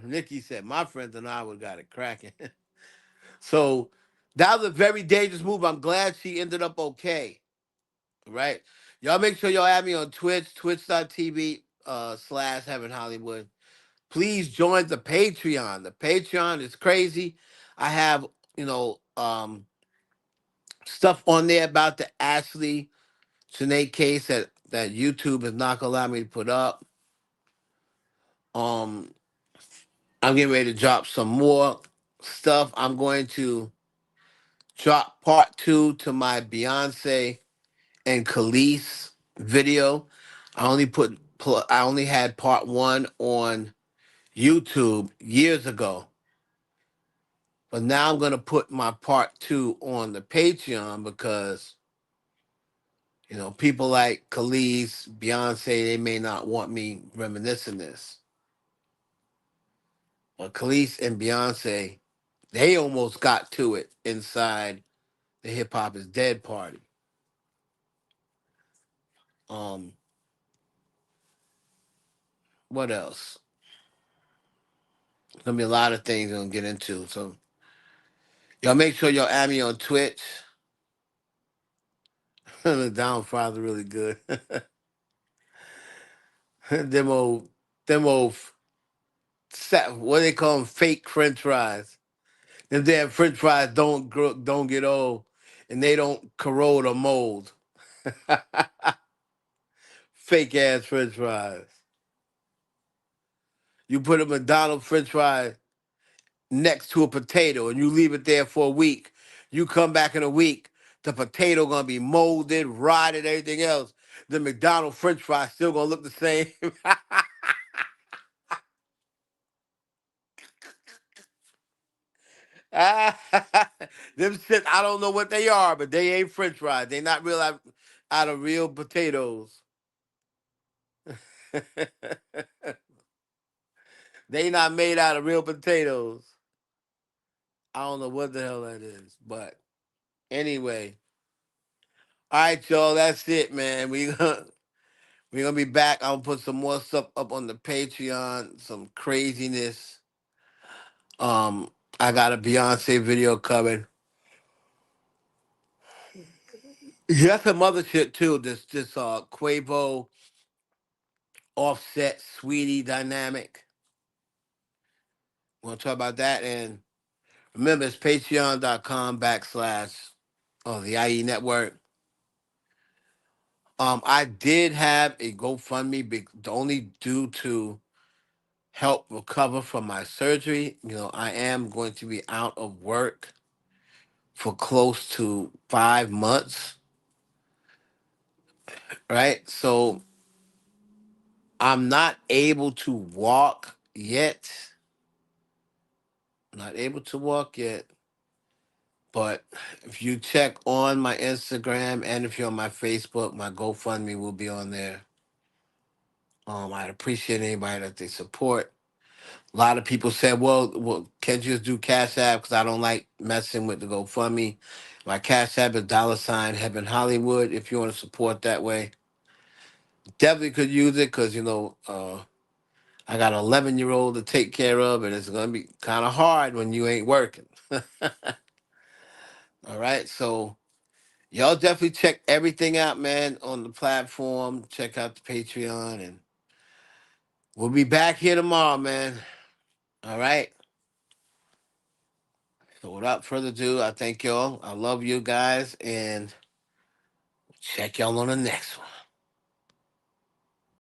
Nikki said, my friends and I would got it cracking. So that was a very dangerous move. I'm glad she ended up okay. Right? Y'all make sure y'all add me on Twitch, twitch.tv slash Heaven Hollywood. Please join the Patreon. The Patreon is crazy. I have, you know, stuff on there about the Ashlee Jenea case that YouTube is not gonna allow me to put up. Um, I'm getting ready to drop some more stuff. I'm going to drop part two to my Beyonce and Khalees video. I only had part one on YouTube years ago, but now I'm gonna put my part two on the Patreon because people like Khalees, Beyonce, they may not want me reminiscing this. But Khalees and Beyonce, they almost got to it inside the Hip Hop is Dead party. Um, what else? There's gonna be a lot of things we're gonna get into. So y'all make sure y'all add me on Twitch. The down fries are really good. them old, them old, what they call them, fake French fries. Them damn French fries don't get old, and they don't corrode or mold. Fake ass French fries. You put a McDonald's French fry next to a potato and you leave it there for a week. You come back in a week, the potato gonna be molded, rotted, everything else. The McDonald's French fry still gonna look the same. Them shit, I don't know what they are, but they ain't French fries. They not real out of real potatoes. They not made out of real potatoes. I don't know what the hell that is, but anyway. All right, y'all. That's it, man. We're gonna be back. I'll put some more stuff up on the Patreon. Some craziness. Um, I got a Beyonce video coming. Yeah, some other shit too. This Quavo, Offset, Sweetie dynamic. We'll talk about that. And remember, it's patreon.com/ the IE network. I did have a GoFundMe, only due to help recover from my surgery. I am going to be out of work for close to 5 months, right? So I'm not able to walk yet. Not able to walk yet. But if you check on my Instagram and if you're on my Facebook, my GoFundMe will be on there. I'd appreciate anybody that they support. A lot of people said, well, can't you just do Cash App? Because I don't like messing with the GoFundMe. My Cash App is $ Heaven Hollywood. If you want to support that way, definitely could use it because, I got an 11-year-old to take care of, and it's going to be kind of hard when you ain't working. All right. So, y'all definitely check everything out, man, on the platform. Check out the Patreon, and we'll be back here tomorrow, man. All right. So without further ado, I thank y'all. I love you guys, and check y'all on the next one.